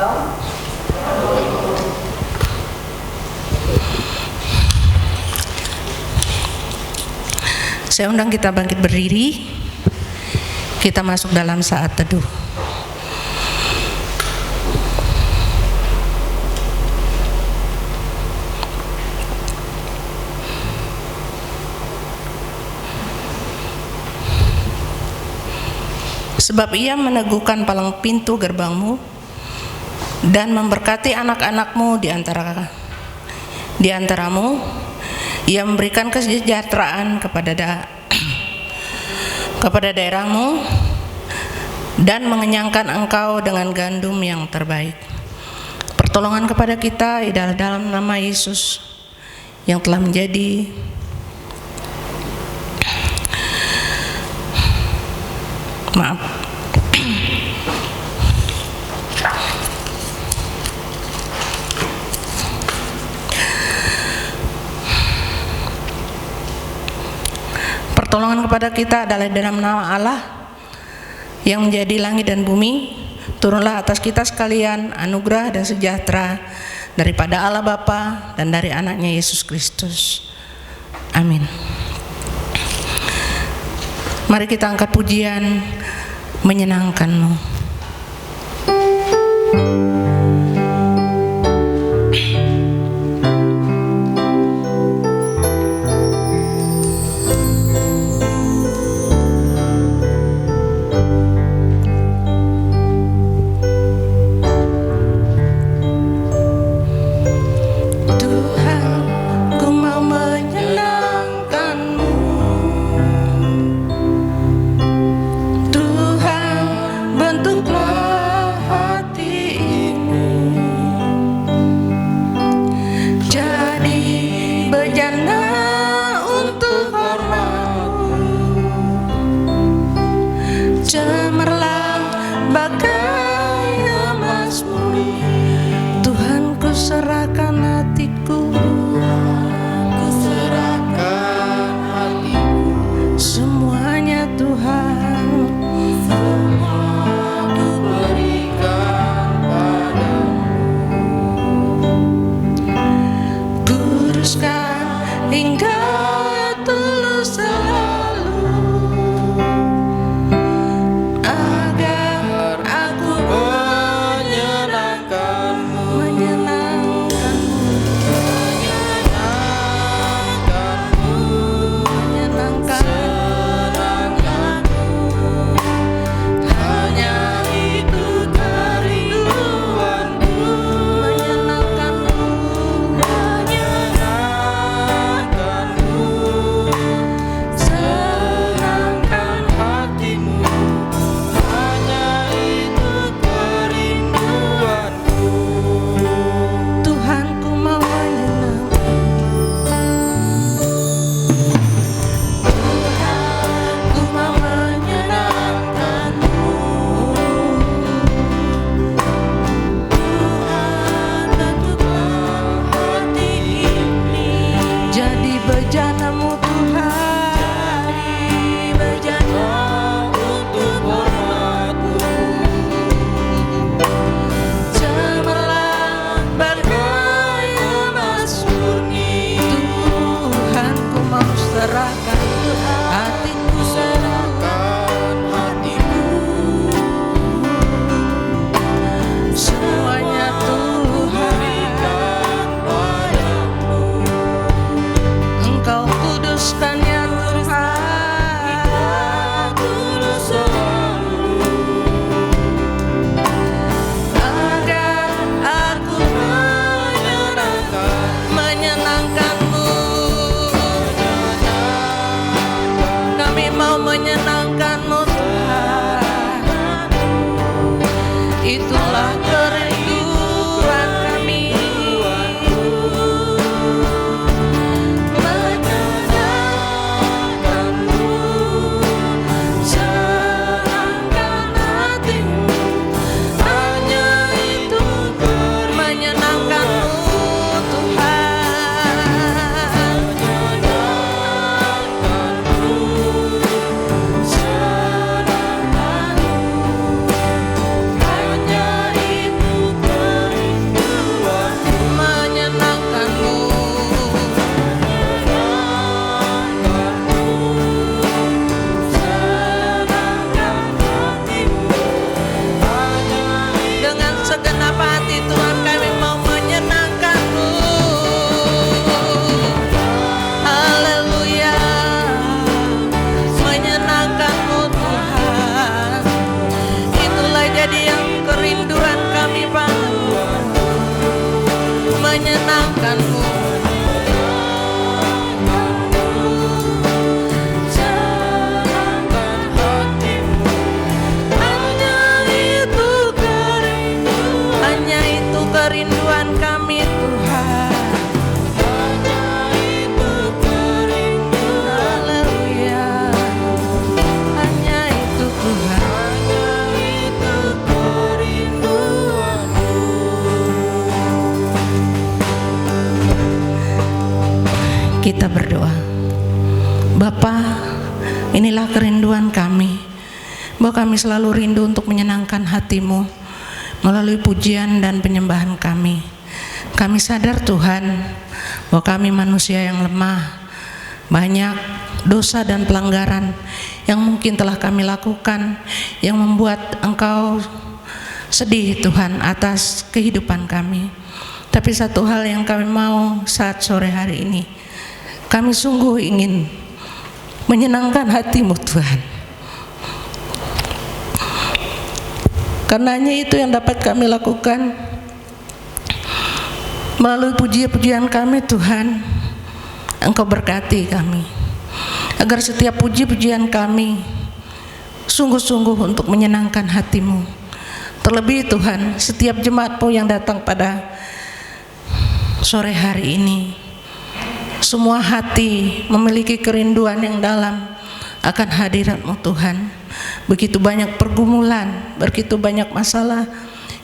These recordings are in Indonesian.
Saya undang kita bangkit berdiri. Kita masuk dalam saat teduh. Sebab Ia meneguhkan palang pintu gerbangmu dan memberkati anak-anakmu di antaramu. Ia memberikan kesejahteraan kepada daerahmu dan mengenyangkan engkau dengan gandum yang terbaik. Pertolongan kepada kita adalah dalam nama Yesus yang telah menjadi Pertolongan kepada kita adalah dalam nama Allah yang menjadi langit dan bumi. Turunlah atas kita sekalian anugerah dan sejahtera daripada Allah Bapa dan dari anaknya Yesus Kristus. Amin. Mari kita angkat pujian menyenangkan-Mu. Bentuk inilah kerinduan kami, bahwa kami selalu rindu untuk menyenangkan hati-Mu melalui pujian dan penyembahan kami. Kami sadar Tuhan bahwa kami manusia yang lemah, banyak dosa dan pelanggaran yang mungkin telah kami lakukan yang membuat Engkau sedih Tuhan atas kehidupan kami. Tapi satu hal yang kami mau saat sore hari ini, kami sungguh ingin menyenangkan hati-Mu Tuhan. Karenanya itu yang dapat kami lakukan melalui puji-pujian kami Tuhan. Engkau berkati kami, agar setiap puji-pujian kami sungguh-sungguh untuk menyenangkan hati-Mu. Terlebih Tuhan, setiap jemaat-Mu yang datang pada sore hari ini, semua hati memiliki kerinduan yang dalam akan hadirat-Mu Tuhan. Begitu banyak pergumulan, begitu banyak masalah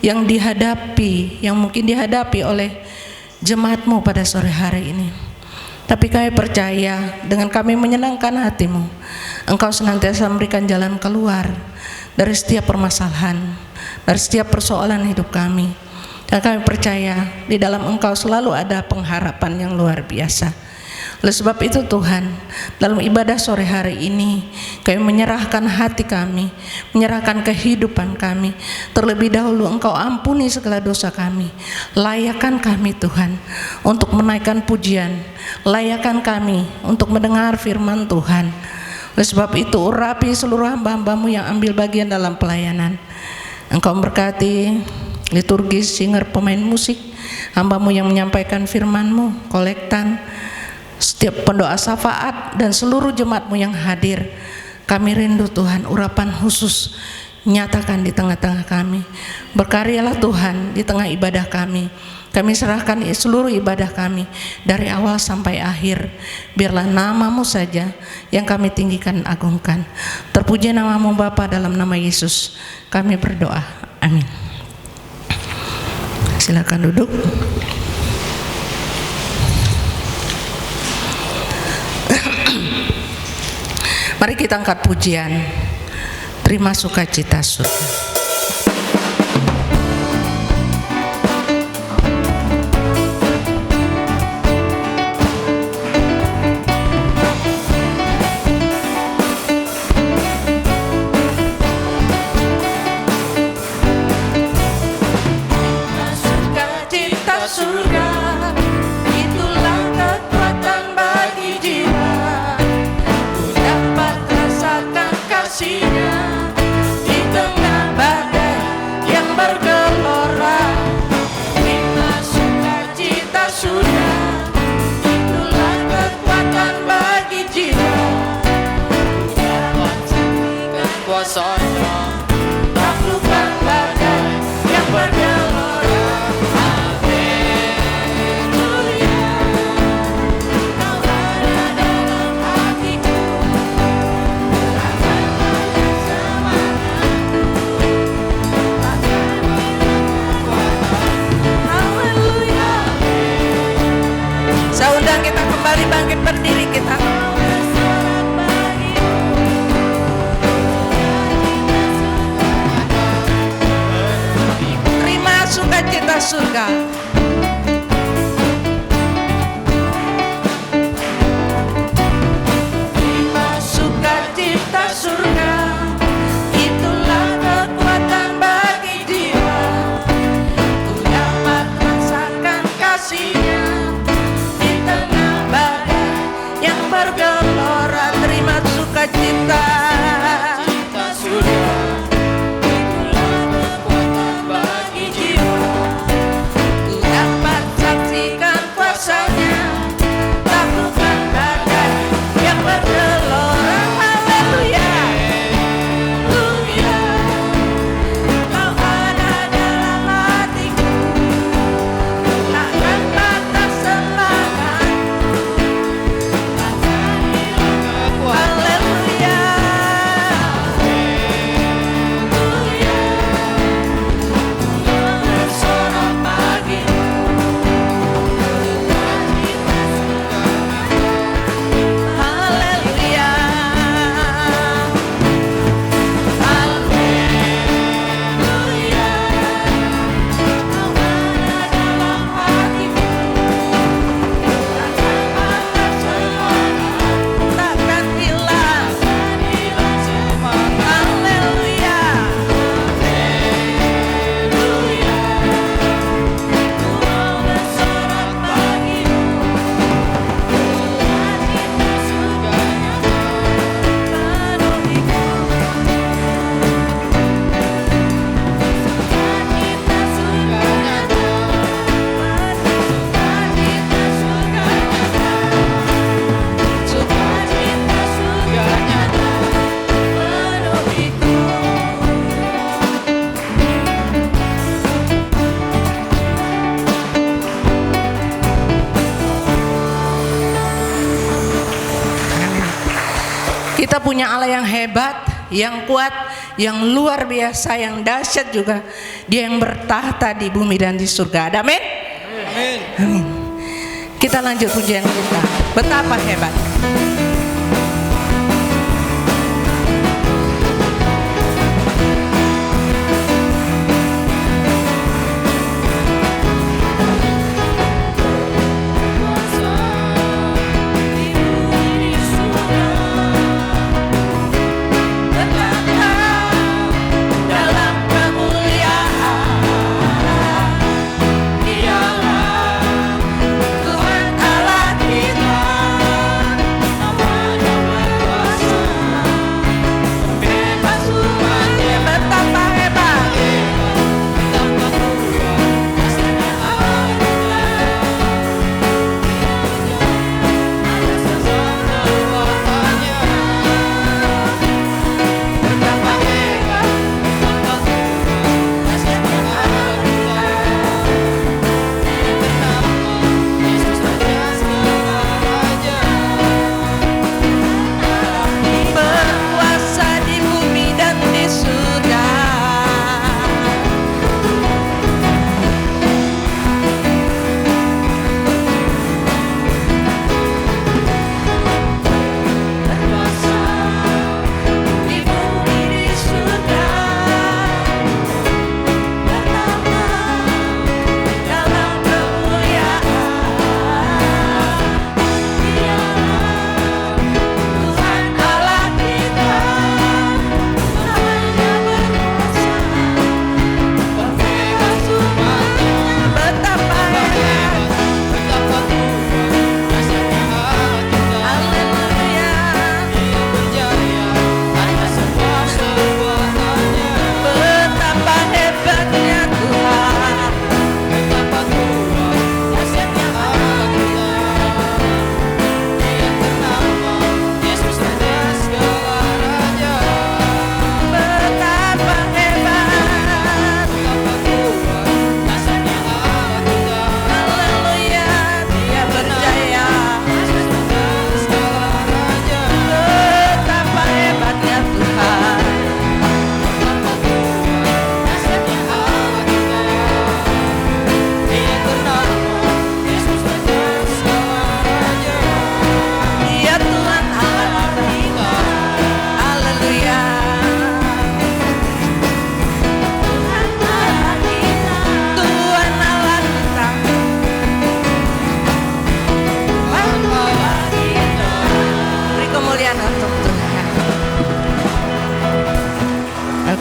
yang dihadapi, yang mungkin dihadapi oleh jemaat-Mu pada sore hari ini. Tapi kami percaya dengan kami menyenangkan hati-Mu, Engkau senantiasa memberikan jalan keluar dari setiap permasalahan, dari setiap persoalan hidup kami. Dan kami percaya di dalam Engkau selalu ada pengharapan yang luar biasa. Oleh sebab itu Tuhan, dalam ibadah sore hari ini kami menyerahkan hati kami, menyerahkan kehidupan kami. Terlebih dahulu Engkau ampuni segala dosa kami. Layakkan kami Tuhan untuk menaikkan pujian, layakkan kami untuk mendengar firman Tuhan. Oleh sebab itu urapi seluruh hamba-hamba-Mu yang ambil bagian dalam pelayanan. Engkau memberkati liturgis, singer, pemain musik, hamba-Mu yang menyampaikan firman-Mu, kolektan, setiap pendoa syafaat dan seluruh jemaat-Mu yang hadir. Kami rindu Tuhan, urapan khusus nyatakan di tengah-tengah kami. Berkaryalah Tuhan di tengah ibadah kami. Kami serahkan seluruh ibadah kami dari awal sampai akhir. Biarlah nama-Mu saja yang kami tinggikan, agungkan. Terpuji nama-Mu Bapa, dalam nama Yesus kami berdoa. Amin. Silakan duduk. Mari kita angkat pujian, terima sukacita surga. Bangkit berdiri kita. Terima sukacita surga. Terima sukacita surga. Itulah kekuatan bagi jiwa. Ku dapat rasakan kasih-Nya di tengah yang bergelora. Terima sukacita surga. Itulah kekuatan bagi jiwa. Ku punya Allah yang hebat, yang kuat, yang luar biasa, yang dahsyat juga. Dia yang bertahta di bumi dan di surga. Amin. Amin. Amin. Kita lanjut pujian kita. Betapa hebat.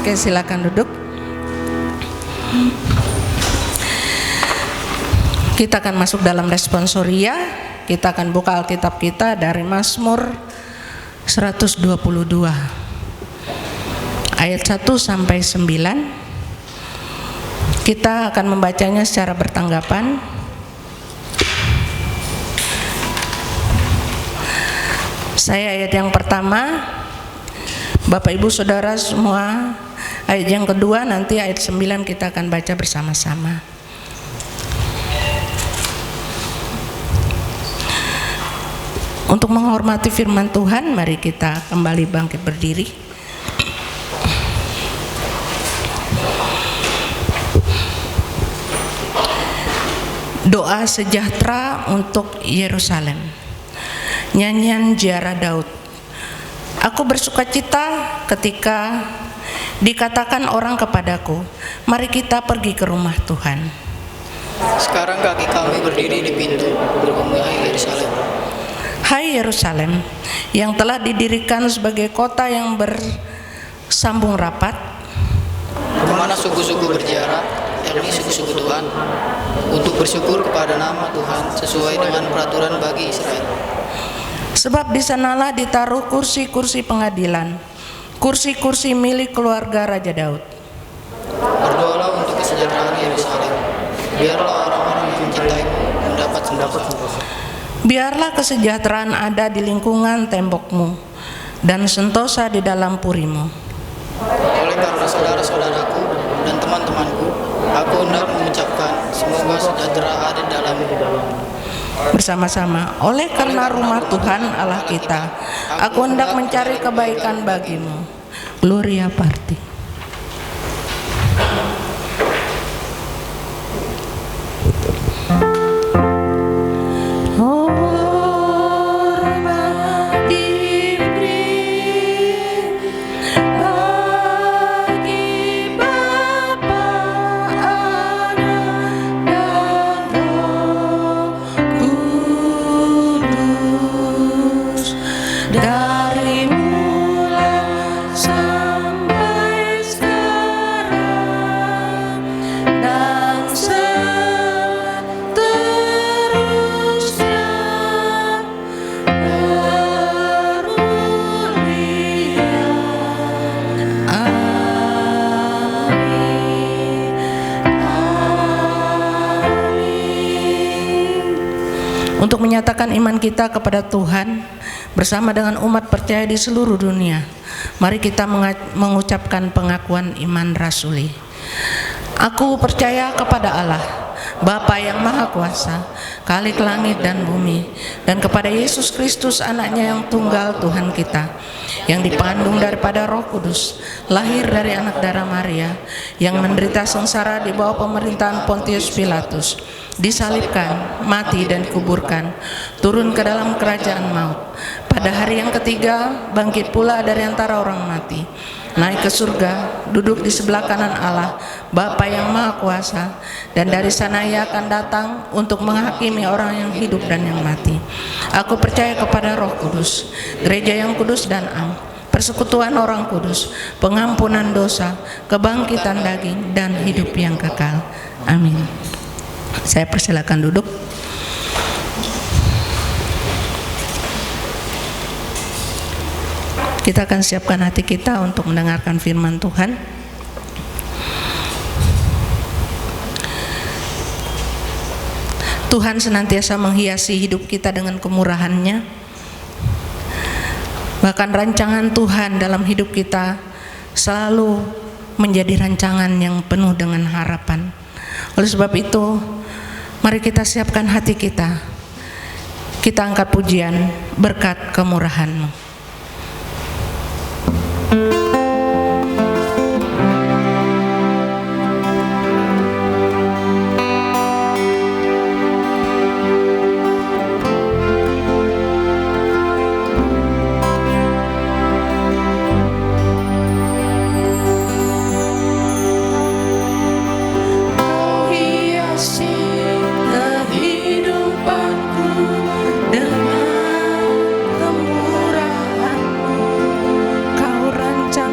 Oke, silakan duduk. Kita akan masuk dalam responsoria. Kita akan buka Alkitab kita dari Mazmur 122 ayat 1 sampai 9. Kita akan membacanya secara bertanggapan. Saya ayat yang pertama, Bapak Ibu Saudara semua ayat yang kedua, nanti ayat 9 kita akan baca bersama-sama. Untuk menghormati firman Tuhan, mari kita kembali bangkit berdiri. Doa sejahtera untuk Yerusalem. Nyanyian Ziarah Daud. Aku bersukacita ketika dikatakan orang kepadaku, mari kita pergi ke rumah Tuhan. Sekarang kaki kami berdiri di pintu gerbang Yerusalem. Hai Yerusalem, yang telah didirikan sebagai kota yang bersambung rapat, kemana suku-suku berziarah, yakni suku-suku Tuhan, untuk bersyukur kepada nama Tuhan sesuai dengan peraturan bagi Israel. Sebab di sanalah ditaruh kursi-kursi pengadilan, kursi-kursi milik keluarga Raja Daud. Berdoalah untuk kesejahteraan Yerusalem. Biarlah orang-orang yang mencintaimu mendapat sentosa. Biarlah kesejahteraan ada di lingkungan tembokmu dan sentosa di dalam purimu. Oleh karena saudara-saudaraku dan teman-temanku, aku hendak mengucapkan semoga sejahtera ada di dalammu. bersama-sama. Oleh karena rumah Tuhan Allah kita, aku hendak mencari kebaikan bagimu. Gloria Patri. Dari mula sampai sekarang dan seterusnya, bermulia. Amin. Amin. Untuk menyatakan iman kita kepada Tuhan bersama dengan umat percaya di seluruh dunia, mari kita mengucapkan pengakuan iman rasuli. Aku percaya kepada Allah, Bapa yang Maha Kuasa, Khalik langit dan bumi, dan kepada Yesus Kristus anaknya yang tunggal Tuhan kita, yang dikandung daripada Roh Kudus, lahir dari anak darah Maria, yang menderita sengsara di bawah pemerintahan Pontius Pilatus, disalibkan, mati dan dikuburkan, turun ke dalam kerajaan maut. Pada hari yang ketiga bangkit pula dari antara orang mati, naik ke surga, duduk di sebelah kanan Allah, Bapa yang Maha Kuasa, dan dari sana Ia akan datang untuk menghakimi orang yang hidup dan yang mati. Aku percaya kepada Roh Kudus, gereja yang kudus dan am, persekutuan orang kudus, pengampunan dosa, kebangkitan daging, dan hidup yang kekal. Amin. Saya persilakan duduk. Kita akan siapkan hati kita untuk mendengarkan firman Tuhan. Tuhan senantiasa menghiasi hidup kita dengan kemurahan-Nya. Bahkan rancangan Tuhan dalam hidup kita selalu menjadi rancangan yang penuh dengan harapan. Oleh sebab itu, mari kita siapkan hati kita. Kita angkat pujian berkat kemurahan-Mu. Dengan kemurahan-Mu, Kau rancang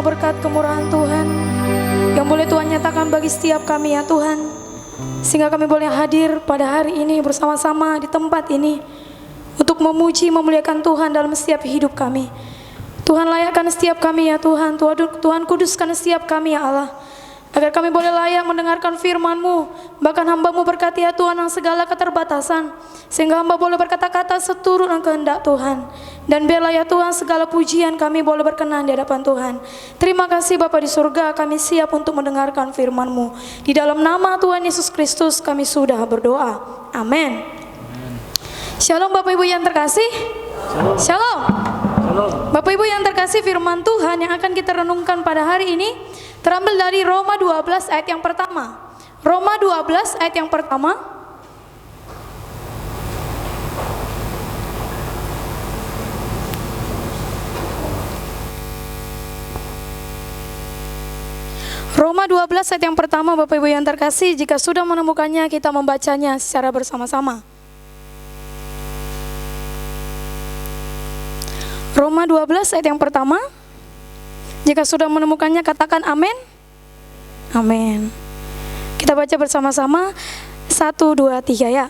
berkat kemurahan Tuhan yang boleh Tuhan nyatakan bagi setiap kami ya Tuhan, sehingga kami boleh hadir pada hari ini bersama-sama di tempat ini untuk memuji memuliakan Tuhan dalam setiap hidup kami. Tuhan layakkan setiap kami ya Tuhan, Tuhan kuduskan setiap kami ya Allah, agar kami boleh layak mendengarkan firman-Mu. Bahkan hamba-Mu berkati ya Tuhan yang segala keterbatasan, sehingga hamba boleh berkata-kata seturut dengan kehendak Tuhan. Dan biarlah ya Tuhan segala pujian kami boleh berkenan di hadapan Tuhan. Terima kasih Bapa di surga, kami siap untuk mendengarkan firman-Mu. Di dalam nama Tuhan Yesus Kristus kami sudah berdoa. Amin. Shalom Bapak Ibu yang terkasih. Shalom. Bapak Ibu yang terkasih, firman Tuhan yang akan kita renungkan pada hari ini terambil dari Roma 12 ayat yang pertama. Roma 12 ayat yang pertama. Roma 12 ayat yang pertama, Bapak Ibu yang terkasih, jika sudah menemukannya kita membacanya secara bersama-sama. Roma 12 ayat yang pertama. Jika sudah menemukannya katakan amin. Amin. Kita baca bersama-sama 1, 2, 3 ya.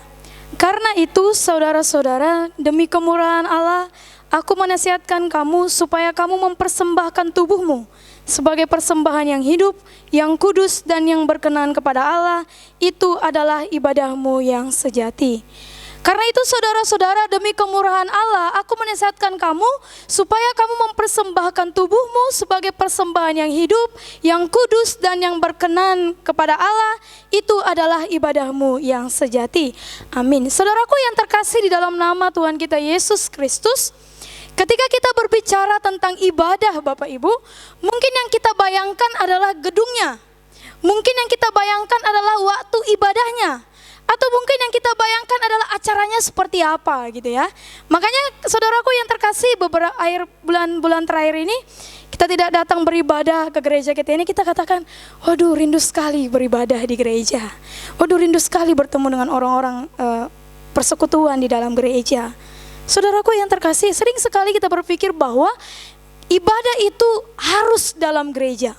Karena itu saudara-saudara, demi kemurahan Allah, aku menasihatkan kamu supaya kamu mempersembahkan tubuhmu sebagai persembahan yang hidup, yang kudus dan yang berkenan kepada Allah. Itu adalah ibadahmu yang sejati. Karena itu saudara-saudara, demi kemurahan Allah, aku menasihatkan kamu supaya kamu mempersembahkan tubuhmu sebagai persembahan yang hidup, yang kudus dan yang berkenan kepada Allah. Itu adalah ibadahmu yang sejati. Amin. Saudaraku yang terkasih di dalam nama Tuhan kita Yesus Kristus, ketika kita berbicara tentang ibadah Bapak Ibu, mungkin yang kita bayangkan adalah gedungnya. Mungkin yang kita bayangkan adalah waktu ibadahnya. Atau mungkin yang kita bayangkan adalah acaranya seperti apa gitu ya. Makanya saudaraku yang terkasih, beberapa bulan terakhir ini kita tidak datang beribadah ke gereja kita ini, kita katakan, waduh rindu sekali beribadah di gereja. Waduh rindu sekali bertemu dengan orang-orang persekutuan di dalam gereja. Saudaraku yang terkasih, sering sekali kita berpikir bahwa ibadah itu harus dalam gereja.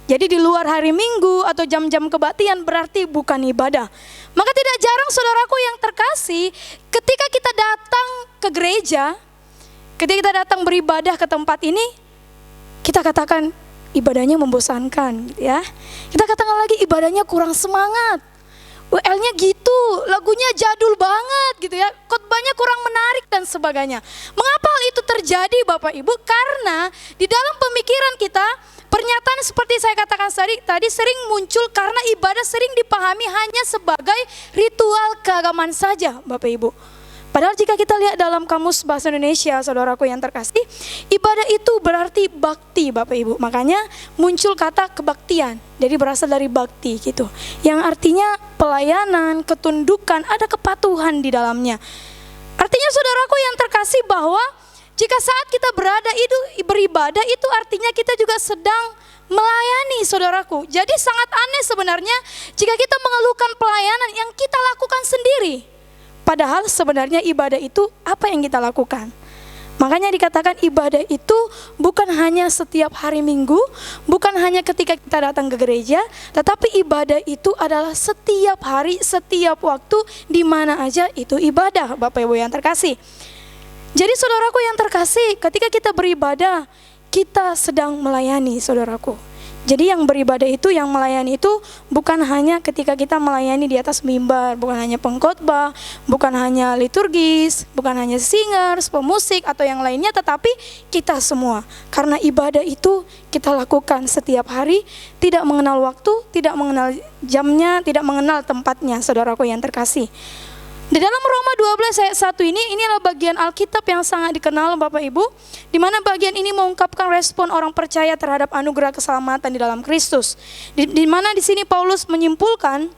Jadi di luar hari Minggu atau jam-jam kebaktian berarti bukan ibadah. Maka tidak jarang saudaraku yang terkasih, ketika kita datang ke gereja, ketika kita datang beribadah ke tempat ini, kita katakan ibadahnya membosankan ya. Kita katakan lagi ibadahnya kurang semangat. WL-nya gitu, lagunya jadul banget gitu ya, khotbahnya kurang menarik dan sebagainya. Mengapa hal itu terjadi Bapak Ibu? Karena di dalam pemikiran kita, pernyataan seperti saya katakan tadi sering muncul karena ibadah sering dipahami hanya sebagai ritual keagamaan saja Bapak Ibu. Padahal jika kita lihat dalam kamus bahasa Indonesia, saudaraku yang terkasih, ibadah itu berarti bakti Bapak Ibu. Makanya muncul kata kebaktian, jadi berasal dari bakti gitu. Yang artinya pelayanan, ketundukan, ada kepatuhan di dalamnya. Artinya saudaraku yang terkasih bahwa jika saat kita beribadah itu artinya kita juga sedang melayani saudaraku. Jadi sangat aneh sebenarnya jika kita mengeluhkan pelayanan yang kita lakukan sendiri. Padahal sebenarnya ibadah itu apa yang kita lakukan. Makanya dikatakan ibadah itu bukan hanya setiap hari Minggu, bukan hanya ketika kita datang ke gereja, tetapi ibadah itu adalah setiap hari, setiap waktu, di mana aja itu ibadah Bapak Ibu yang terkasih. Jadi saudaraku yang terkasih, ketika kita beribadah, kita sedang melayani saudaraku. Jadi yang beribadah itu, yang melayani itu bukan hanya ketika kita melayani di atas mimbar, bukan hanya pengkhotbah, bukan hanya liturgis, bukan hanya singers, pemusik atau yang lainnya, tetapi kita semua. Karena ibadah itu kita lakukan setiap hari, tidak mengenal waktu, tidak mengenal jamnya, tidak mengenal tempatnya, saudaraku yang terkasih. Di dalam Roma 12 ayat 1 ini adalah bagian Alkitab yang sangat dikenal Bapak Ibu, di mana bagian ini mengungkapkan respon orang percaya terhadap anugerah keselamatan di dalam Kristus. Di mana di sini Paulus menyimpulkan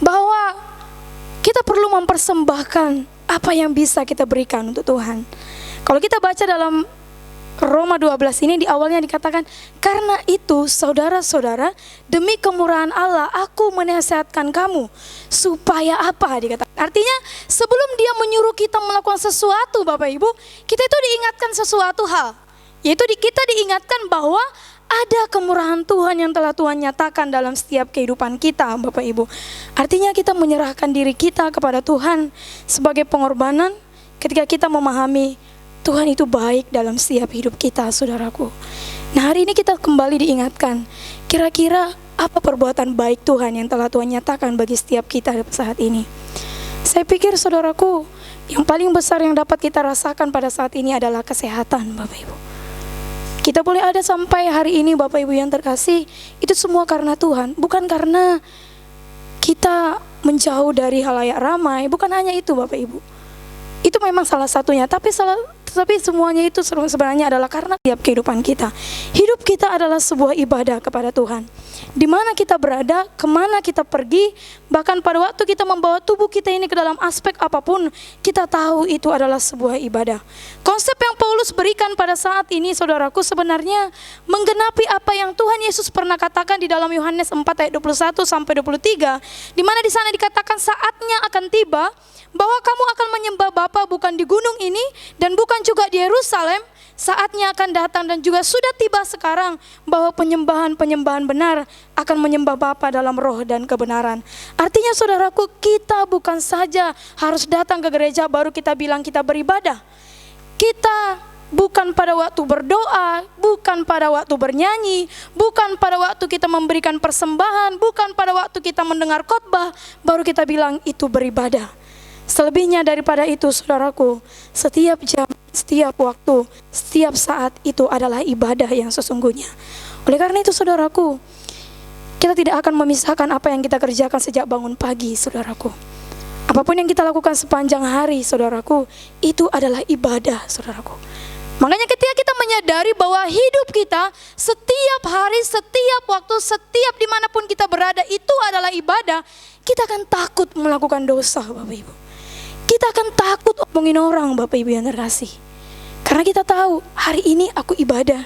bahwa kita perlu mempersembahkan apa yang bisa kita berikan untuk Tuhan. Kalau kita baca dalam Roma 12 ini di awalnya dikatakan, karena itu saudara-saudara, demi kemurahan Allah aku menasihatkan kamu supaya apa dikatakan. Artinya sebelum dia menyuruh kita melakukan sesuatu Bapak Ibu, kita itu diingatkan sesuatu hal. Yaitu kita diingatkan bahwa ada kemurahan Tuhan yang telah Tuhan nyatakan dalam setiap kehidupan kita, Bapak Ibu. Artinya kita menyerahkan diri kita kepada Tuhan sebagai pengorbanan ketika kita memahami Tuhan itu baik dalam setiap hidup kita, saudaraku. Nah, hari ini kita kembali diingatkan, kira-kira apa perbuatan baik Tuhan yang telah Tuhan nyatakan bagi setiap kita saat ini. Saya pikir, saudaraku, yang paling besar yang dapat kita rasakan pada saat ini adalah kesehatan, Bapak Ibu. Kita boleh ada sampai hari ini, Bapak Ibu yang terkasih, itu semua karena Tuhan, bukan karena kita menjauh dari halayak ramai, bukan hanya itu, Bapak Ibu. Itu memang salah satunya, tapi semuanya itu sebenarnya adalah karena tiap kehidupan kita. Hidup kita adalah sebuah ibadah kepada Tuhan. Di mana kita berada, kemana kita pergi, bahkan pada waktu kita membawa tubuh kita ini ke dalam aspek apapun, kita tahu itu adalah sebuah ibadah. Konsep yang Paulus berikan pada saat ini, saudaraku, sebenarnya menggenapi apa yang Tuhan Yesus pernah katakan di dalam Yohanes 4 ayat 21 sampai 23, di mana di sana dikatakan saatnya akan tiba bahwa kamu akan menyembah Bapa bukan di gunung ini dan bukan juga di Yerusalem. Saatnya akan datang dan juga sudah tiba sekarang bahwa penyembahan benar akan menyembah Bapa dalam roh dan kebenaran. Artinya, saudaraku, kita bukan saja harus datang ke gereja baru kita bilang kita beribadah. Kita bukan pada waktu berdoa, bukan pada waktu bernyanyi, bukan pada waktu kita memberikan persembahan, bukan pada waktu kita mendengar khotbah baru kita bilang itu beribadah. Selebihnya daripada itu, saudaraku, setiap jam, setiap waktu, setiap saat itu adalah ibadah yang sesungguhnya. Oleh karena itu, saudaraku, kita tidak akan memisahkan apa yang kita kerjakan sejak bangun pagi, saudaraku. Apapun yang kita lakukan sepanjang hari, saudaraku, itu adalah ibadah, saudaraku. Makanya ketika kita menyadari bahwa hidup kita setiap hari, setiap waktu, setiap dimanapun kita berada itu adalah ibadah, kita akan takut melakukan dosa, Bapak Ibu. Kita akan takut omongin orang, Bapak Ibu yang terkasih. Karena kita tahu hari ini aku ibadah.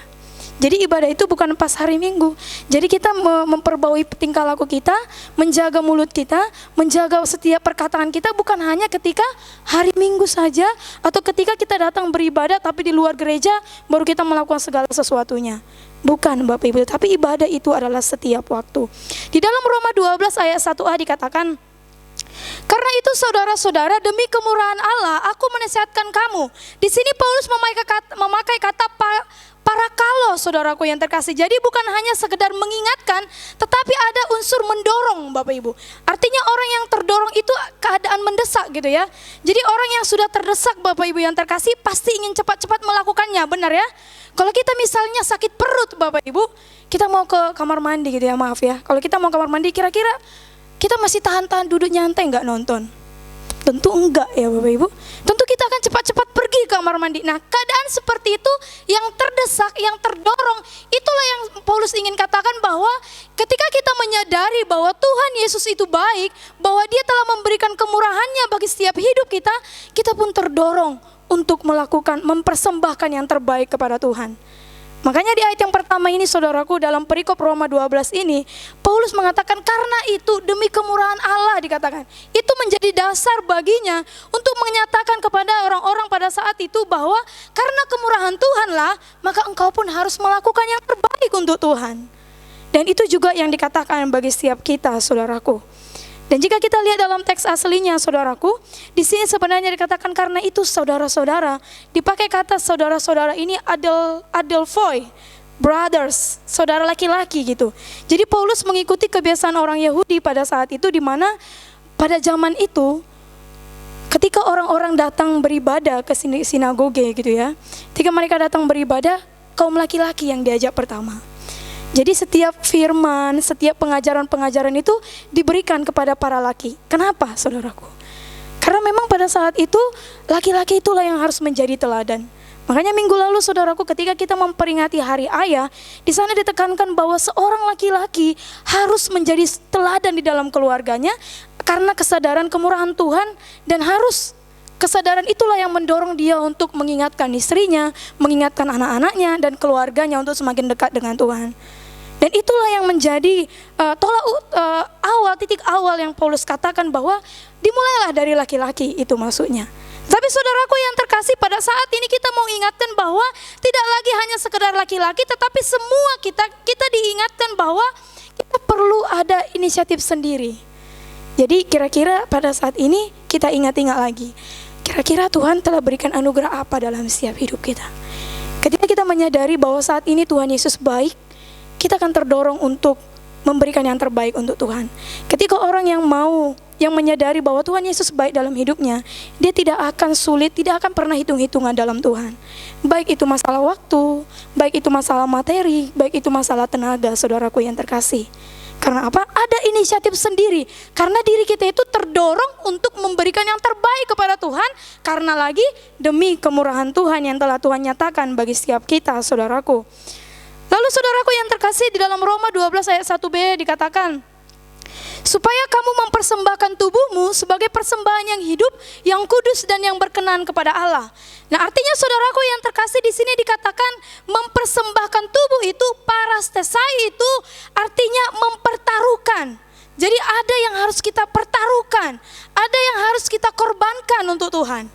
Jadi ibadah itu bukan pas hari Minggu. Jadi kita memperbaui tingkah laku kita, menjaga mulut kita, menjaga setiap perkataan kita bukan hanya ketika hari Minggu saja atau ketika kita datang beribadah tapi di luar gereja baru kita melakukan segala sesuatunya. Bukan, Bapak Ibu, tapi ibadah itu adalah setiap waktu. Di dalam Roma 12 ayat 1a dikatakan, karena itu saudara-saudara, demi kemurahan Allah aku menasihatkan kamu. Di sini Paulus memakai kata parakalo, saudaraku yang terkasih. Jadi bukan hanya sekedar mengingatkan, tetapi ada unsur mendorong, Bapak Ibu. Artinya orang yang terdorong itu keadaan mendesak gitu ya. Jadi orang yang sudah terdesak, Bapak Ibu yang terkasih, pasti ingin cepat-cepat melakukannya, benar ya? Kalau kita misalnya sakit perut, Bapak Ibu, kita mau ke kamar mandi gitu ya, maaf ya. Kalau kita mau kamar mandi, kira-kira kita masih tahan-tahan duduk nyantai nggak nonton? Tentu enggak ya, Bapak Ibu. Tentu kita akan cepat-cepat pergi ke kamar mandi. Nah, keadaan seperti itu yang terdesak, yang terdorong, itulah yang Paulus ingin katakan bahwa ketika kita menyadari bahwa Tuhan Yesus itu baik, bahwa Dia telah memberikan kemurahannya bagi setiap hidup kita, kita pun terdorong untuk melakukan, mempersembahkan yang terbaik kepada Tuhan. Makanya di ayat yang pertama ini, saudaraku, dalam perikop Roma 12 ini, Paulus mengatakan karena itu demi kemurahan Allah dikatakan. Itu menjadi dasar baginya untuk menyatakan kepada orang-orang pada saat itu bahwa karena kemurahan Tuhanlah, maka engkau pun harus melakukan yang terbaik untuk Tuhan. Dan itu juga yang dikatakan bagi setiap kita, saudaraku. Dan jika kita lihat dalam teks aslinya, saudaraku, di sini sebenarnya dikatakan karena itu saudara-saudara, dipakai kata saudara-saudara ini adelphoi, brothers, saudara laki-laki gitu. Jadi Paulus mengikuti kebiasaan orang Yahudi pada saat itu, di mana pada zaman itu ketika orang-orang datang beribadah ke sinagoge gitu ya, ketika mereka datang beribadah, kaum laki-laki yang diajak pertama. Jadi setiap firman, setiap pengajaran-pengajaran itu diberikan kepada para laki. Kenapa, saudaraku? Karena memang pada saat itu laki-laki itulah yang harus menjadi teladan. Makanya minggu lalu, saudaraku, ketika kita memperingati Hari Ayah, di sana ditekankan bahwa seorang laki-laki harus menjadi teladan di dalam keluarganya karena kesadaran kemurahan Tuhan, dan harus kesadaran itulah yang mendorong dia untuk mengingatkan istrinya, mengingatkan anak-anaknya dan keluarganya untuk semakin dekat dengan Tuhan. Dan itulah yang menjadi titik awal yang Paulus katakan bahwa dimulailah dari laki-laki, itu maksudnya. Tapi saudaraku yang terkasih, pada saat ini kita mau ingatkan bahwa tidak lagi hanya sekedar laki-laki, tetapi semua kita diingatkan bahwa kita perlu ada inisiatif sendiri. Jadi kira-kira pada saat ini kita ingat-ingat lagi, kira-kira Tuhan telah berikan anugerah apa dalam setiap hidup kita. Ketika kita menyadari bahwa saat ini Tuhan Yesus baik, kita akan terdorong untuk memberikan yang terbaik untuk Tuhan. Ketika orang yang menyadari bahwa Tuhan Yesus baik dalam hidupnya, dia tidak akan sulit, tidak akan pernah hitung-hitungan dalam Tuhan. Baik itu masalah waktu, baik itu masalah materi, baik itu masalah tenaga, saudaraku yang terkasih. Karena apa? Ada inisiatif sendiri. Karena diri kita itu terdorong untuk memberikan yang terbaik kepada Tuhan. Karena lagi demi kemurahan Tuhan yang telah Tuhan nyatakan bagi setiap kita, saudaraku. Lalu saudaraku yang terkasih, di dalam Roma 12 ayat 1b dikatakan, supaya kamu mempersembahkan tubuhmu sebagai persembahan yang hidup, yang kudus dan yang berkenan kepada Allah. Nah, artinya saudaraku yang terkasih, di sini dikatakan mempersembahkan tubuh itu, parastesai itu artinya mempertaruhkan. Jadi ada yang harus kita pertaruhkan, ada yang harus kita korbankan untuk Tuhan.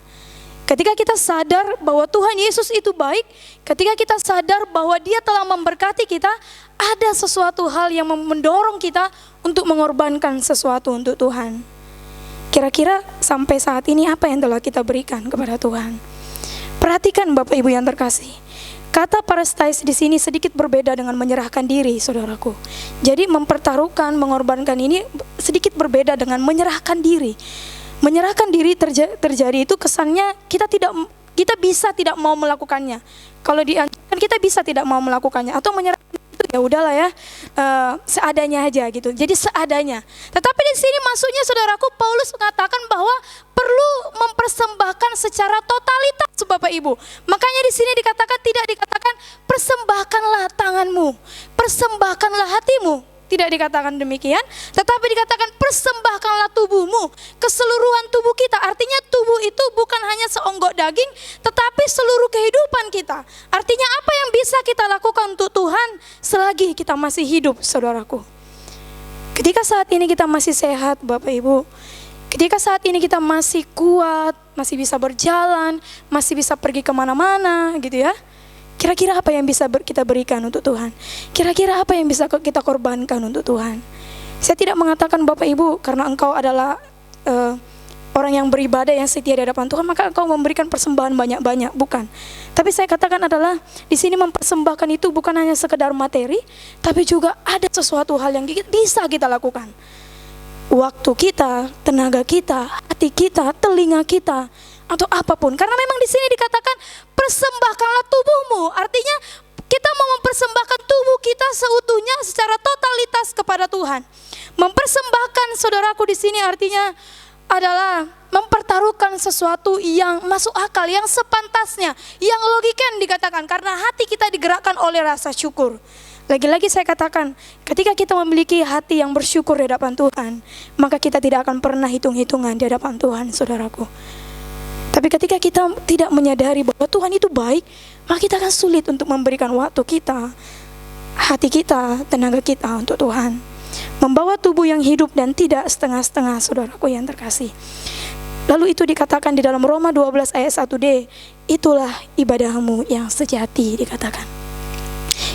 Ketika kita sadar bahwa Tuhan Yesus itu baik, ketika kita sadar bahwa Dia telah memberkati kita, ada sesuatu hal yang mendorong kita untuk mengorbankan sesuatu untuk Tuhan. Kira-kira sampai saat ini apa yang telah kita berikan kepada Tuhan? Perhatikan Bapak Ibu yang terkasih. Kata parastais di sini sedikit berbeda dengan menyerahkan diri, saudaraku. Jadi mempertaruhkan, mengorbankan ini sedikit berbeda dengan menyerahkan diri. Menyerahkan diri terjadi itu kesannya kita bisa tidak mau melakukannya. Kalau dianjurkan kita bisa tidak mau melakukannya, atau menyerahkan itu ya udahlah ya, seadanya aja gitu. Jadi seadanya. Tetapi di sini maksudnya saudaraku, Paulus mengatakan bahwa perlu mempersembahkan secara totalitas, Bapak Ibu. Makanya di sini tidak dikatakan persembahkanlah tanganmu, persembahkanlah hatimu. Tidak dikatakan demikian, tetapi dikatakan persembahkanlah tubuhmu, keseluruhan tubuh kita. Artinya tubuh itu bukan hanya seonggok daging, tetapi seluruh kehidupan kita. Artinya apa yang bisa kita lakukan untuk Tuhan selagi kita masih hidup, saudaraku. Ketika saat ini kita masih sehat, Bapak Ibu, ketika saat ini kita masih kuat, masih bisa berjalan, masih bisa pergi kemana-mana gitu ya. Kira-kira apa yang bisa kita berikan untuk Tuhan? Kira-kira apa yang bisa kita korbankan untuk Tuhan? Saya tidak mengatakan Bapak Ibu karena engkau adalah orang yang beribadah yang setia di hadapan Tuhan, maka engkau memberikan persembahan banyak-banyak, bukan. Tapi saya katakan adalah di sini mempersembahkan itu bukan hanya sekedar materi, tapi juga ada sesuatu hal yang bisa kita lakukan. Waktu kita, tenaga kita, hati kita, telinga kita, atau apapun. Karena memang di sini dikatakan persembahkanlah tubuhmu. Artinya kita mau mempersembahkan tubuh kita seutuhnya secara totalitas kepada Tuhan. Mempersembahkan, saudaraku, di sini artinya adalah mempertaruhkan sesuatu yang masuk akal, yang sepantasnya, yang logikan dikatakan, karena hati kita digerakkan oleh rasa syukur. Lagi-lagi saya katakan, ketika kita memiliki hati yang bersyukur di hadapan Tuhan, maka kita tidak akan pernah hitung-hitungan di hadapan Tuhan, saudaraku. Tapi ketika kita tidak menyadari bahwa Tuhan itu baik, maka kita akan sulit untuk memberikan waktu kita, hati kita, tenaga kita untuk Tuhan. Membawa tubuh yang hidup dan tidak setengah-setengah, saudaraku yang terkasih. Lalu itu dikatakan di dalam Roma 12 ayat 1d, itulah ibadahmu yang sejati, dikatakan.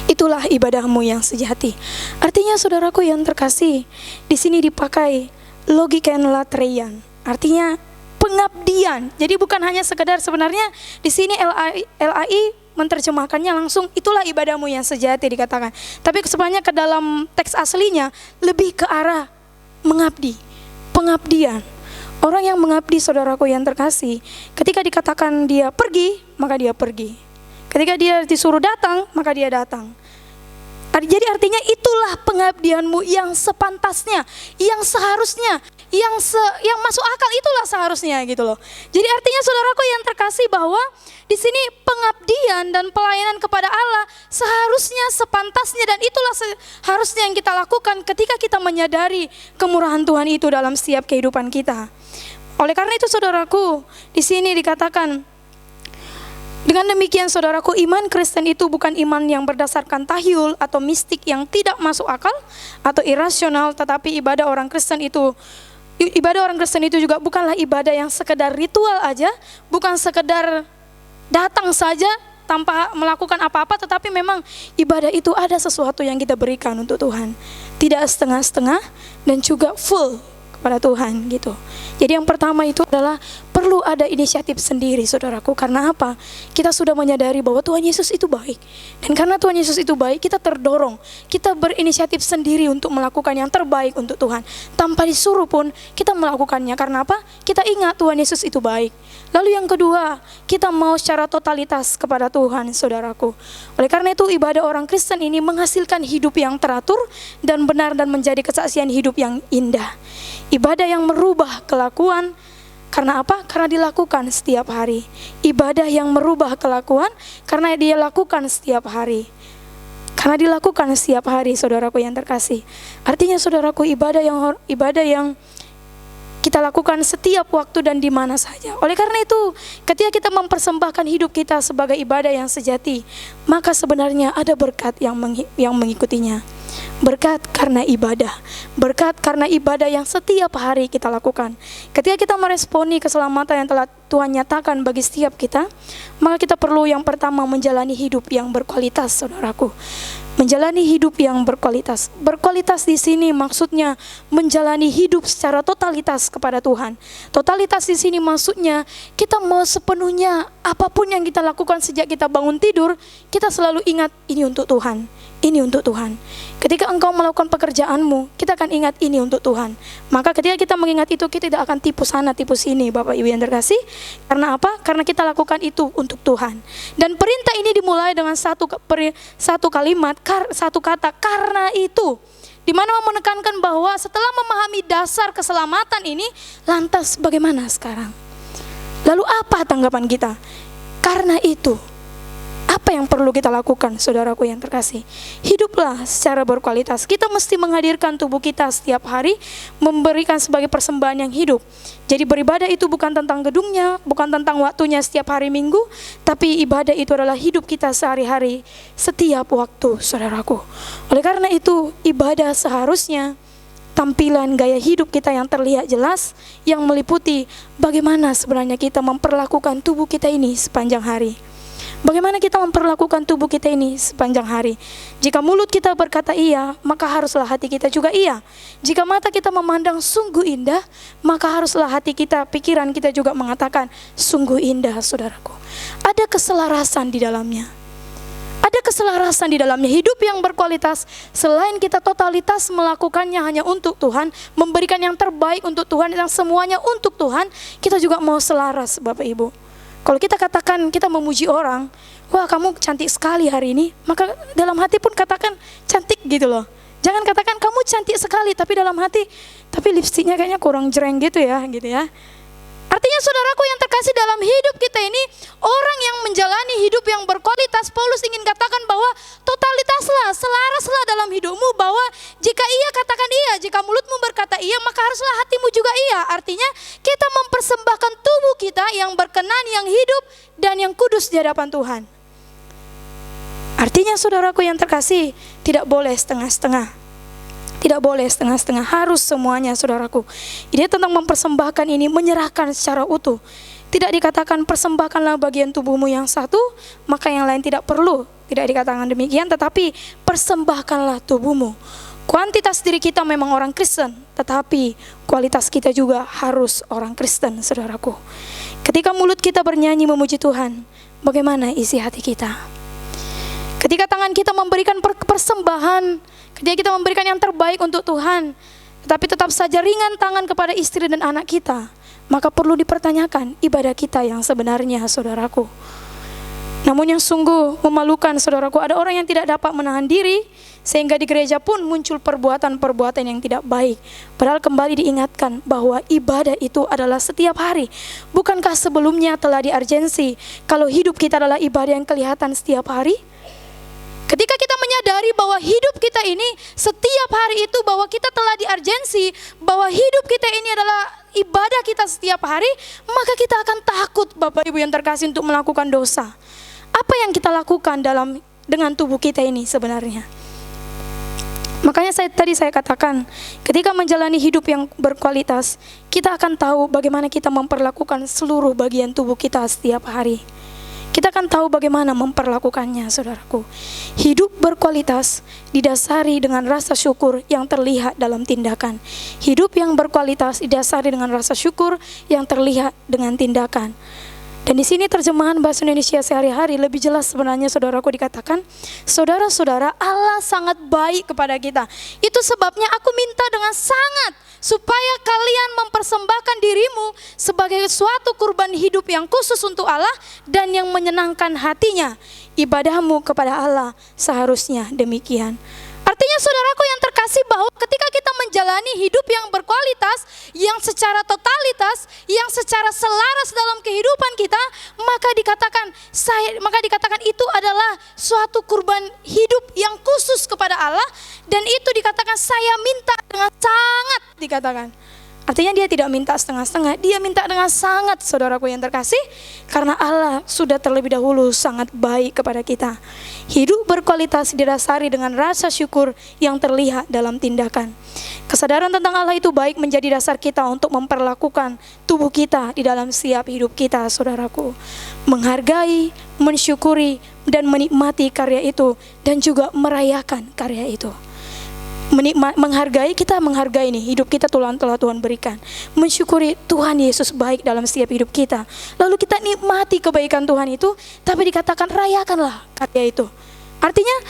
Itulah ibadahmu yang sejati. Artinya saudaraku yang terkasih, di sini dipakai logiken latreian. Artinya pengabdian. Jadi bukan hanya sekedar, sebenarnya di sini LAI menerjemahkannya langsung itulah ibadahmu yang sejati dikatakan. Tapi sebenarnya ke dalam teks aslinya lebih ke arah mengabdi, pengabdian. Orang yang mengabdi, saudaraku yang terkasih, ketika dikatakan dia pergi, maka dia pergi. Ketika dia disuruh datang, maka dia datang. Jadi artinya itulah pengabdianmu yang sepantasnya, yang seharusnya, yang masuk akal, itulah seharusnya gitu loh. Jadi artinya saudaraku yang terkasih bahwa di sini pengabdian dan pelayanan kepada Allah seharusnya, sepantasnya, dan itulah seharusnya yang kita lakukan ketika kita menyadari kemurahan Tuhan itu dalam setiap kehidupan kita. Oleh karena itu saudaraku, di sini dikatakan, dengan demikian saudaraku, iman Kristen itu bukan iman yang berdasarkan tahyul atau mistik yang tidak masuk akal atau irasional, tetapi ibadah orang Kristen itu Ibadah orang Kristen itu juga bukanlah ibadah yang sekedar ritual aja, bukan sekedar datang saja tanpa melakukan apa-apa, tetapi memang ibadah itu ada sesuatu yang kita berikan untuk Tuhan. Tidak setengah-setengah dan juga full kepada Tuhan gitu. Jadi yang pertama itu adalah perlu ada inisiatif sendiri, saudaraku. Karena apa? Kita sudah menyadari bahwa Tuhan Yesus itu baik. Dan karena Tuhan Yesus itu baik, kita terdorong, kita berinisiatif sendiri untuk melakukan yang terbaik untuk Tuhan. Tanpa disuruh pun kita melakukannya. Karena apa? Kita ingat Tuhan Yesus itu baik. Lalu yang kedua, kita mau secara totalitas kepada Tuhan, saudaraku. Oleh karena itu ibadah orang Kristen ini menghasilkan hidup yang teratur dan benar dan menjadi kesaksian hidup yang indah. Ibadah yang merubah kelakuan, karena apa? Karena dilakukan setiap hari. Ibadah yang merubah kelakuan karena dia lakukan setiap hari. Karena dilakukan setiap hari, saudaraku yang terkasih. Artinya saudaraku, ibadah yang kita lakukan setiap waktu dan di mana saja. Oleh karena itu, ketika kita mempersembahkan hidup kita sebagai ibadah yang sejati, maka sebenarnya ada berkat yang mengikutinya. Berkat karena ibadah. Berkat karena ibadah yang setiap hari kita lakukan. Ketika kita meresponi keselamatan yang telah Tuhan nyatakan bagi setiap kita, maka kita perlu yang pertama menjalani hidup yang berkualitas, saudaraku. Menjalani hidup yang berkualitas. Berkualitas di sini maksudnya menjalani hidup secara totalitas kepada Tuhan. Totalitas di sini maksudnya kita mau sepenuhnya apapun yang kita lakukan sejak kita bangun tidur, kita selalu ingat ini untuk Tuhan. Ini untuk Tuhan. Ketika engkau melakukan pekerjaanmu, kita akan ingat ini untuk Tuhan. Maka ketika kita mengingat itu, kita tidak akan tipu sana, tipu sini, Bapak Ibu yang terkasih. Karena apa? Karena kita lakukan itu untuk Tuhan. Dan perintah ini dimulai dengan satu kalimat, satu kata, karena itu. Di mana menekankan bahwa setelah memahami dasar keselamatan ini, lantas bagaimana sekarang? Lalu apa tanggapan kita? Karena itu. Apa yang perlu kita lakukan, saudaraku yang terkasih? Hiduplah secara berkualitas. Kita mesti menghadirkan tubuh kita setiap hari, memberikan sebagai persembahan yang hidup. Jadi beribadah itu bukan tentang gedungnya, bukan tentang waktunya setiap hari Minggu, tapi ibadah itu adalah hidup kita sehari-hari, setiap waktu, saudaraku. Oleh karena itu, ibadah seharusnya tampilan gaya hidup kita yang terlihat jelas, yang meliputi bagaimana sebenarnya kita memperlakukan tubuh kita ini sepanjang hari. Bagaimana kita memperlakukan tubuh kita ini sepanjang hari? Jika mulut kita berkata iya, maka haruslah hati kita juga iya. Jika mata kita memandang sungguh indah, maka haruslah hati kita, pikiran kita juga mengatakan sungguh indah, saudaraku. Ada keselarasan di dalamnya. Ada keselarasan di dalamnya. Hidup yang berkualitas, selain kita totalitas melakukannya hanya untuk Tuhan, memberikan yang terbaik untuk Tuhan, yang semuanya untuk Tuhan, kita juga mau selaras, Bapak Ibu. Kalau kita katakan, kita memuji orang, wah kamu cantik sekali hari ini, maka dalam hati pun katakan cantik gitu loh. Jangan katakan kamu cantik sekali, tapi dalam hati, tapi lipstiknya kayaknya kurang jreng gitu ya. Artinya saudaraku yang terkasih, dalam hidup kita ini, orang yang menjalani hidup yang berkualitas, Paulus ingin katakan bahwa totalitaslah, selaraslah dalam hidupmu, bahwa jika iya katakan iya, jika mulutmu berkata iya, maka haruslah hatimu juga iya. Artinya kita mempersembahkan tubuh kita yang berkenan, yang hidup, dan yang kudus di hadapan Tuhan. Artinya saudaraku yang terkasih, tidak boleh setengah-setengah. Tidak boleh setengah-setengah, harus semuanya, saudaraku. Ini tentang mempersembahkan ini, menyerahkan secara utuh. Tidak dikatakan persembahkanlah bagian tubuhmu yang satu, maka yang lain tidak perlu. Tidak dikatakan demikian, tetapi persembahkanlah tubuhmu. Kuantitas diri kita memang orang Kristen, tetapi kualitas kita juga harus orang Kristen, saudaraku. Ketika mulut kita bernyanyi memuji Tuhan, bagaimana isi hati kita? Ketika tangan kita memberikan persembahan, ketika kita memberikan yang terbaik untuk Tuhan, tetapi tetap saja ringan tangan kepada istri dan anak kita, maka perlu dipertanyakan ibadah kita yang sebenarnya, saudaraku. Namun yang sungguh memalukan, saudaraku, ada orang yang tidak dapat menahan diri, sehingga di gereja pun muncul perbuatan-perbuatan yang tidak baik. Padahal kembali diingatkan bahwa ibadah itu adalah setiap hari. Bukankah sebelumnya telah diarjensi kalau hidup kita adalah ibadah yang kelihatan setiap hari? Ketika kita menyadari bahwa hidup kita ini setiap hari itu, bahwa kita telah diarjensi, bahwa hidup kita ini adalah ibadah kita setiap hari, maka kita akan takut, Bapak Ibu yang terkasih, untuk melakukan dosa. Apa yang kita lakukan dengan tubuh kita ini sebenarnya? Makanya tadi saya katakan, ketika menjalani hidup yang berkualitas, kita akan tahu bagaimana kita memperlakukan seluruh bagian tubuh kita setiap hari. Kita akan tahu bagaimana memperlakukannya, saudaraku. Hidup berkualitas didasari dengan rasa syukur yang terlihat dalam tindakan. Hidup yang berkualitas didasari dengan rasa syukur yang terlihat dengan tindakan. Dan di sini terjemahan bahasa Indonesia sehari-hari lebih jelas sebenarnya, saudaraku, dikatakan, saudara-saudara, Allah sangat baik kepada kita. Itu sebabnya aku minta dengan sangat supaya kalian mempersembahkan dirimu sebagai suatu kurban hidup yang khusus untuk Allah dan yang menyenangkan hatinya. Ibadahmu kepada Allah seharusnya demikian. Artinya, saudaraku yang terkasih, bahwa ketika kita menjalani hidup yang berkualitas, yang secara totalitas, yang secara selaras dalam kehidupan kita, maka dikatakan itu adalah suatu kurban hidup yang khusus kepada Allah, dan itu dikatakan saya minta dengan sangat, dikatakan. Artinya dia tidak minta setengah-setengah, dia minta dengan sangat, saudaraku yang terkasih, karena Allah sudah terlebih dahulu sangat baik kepada kita. Hidup berkualitas didasari dengan rasa syukur yang terlihat dalam tindakan. Kesadaran tentang Allah itu baik menjadi dasar kita untuk memperlakukan tubuh kita di dalam setiap hidup kita, saudaraku. Menghargai, mensyukuri, dan menikmati karya itu, dan juga merayakan karya itu. Menghargai, kita menghargai nih hidup kita telah Tuhan berikan. Mensyukuri Tuhan Yesus baik dalam setiap hidup kita. Lalu kita nikmati kebaikan Tuhan itu, tapi dikatakan rayakanlah karya itu. Artinya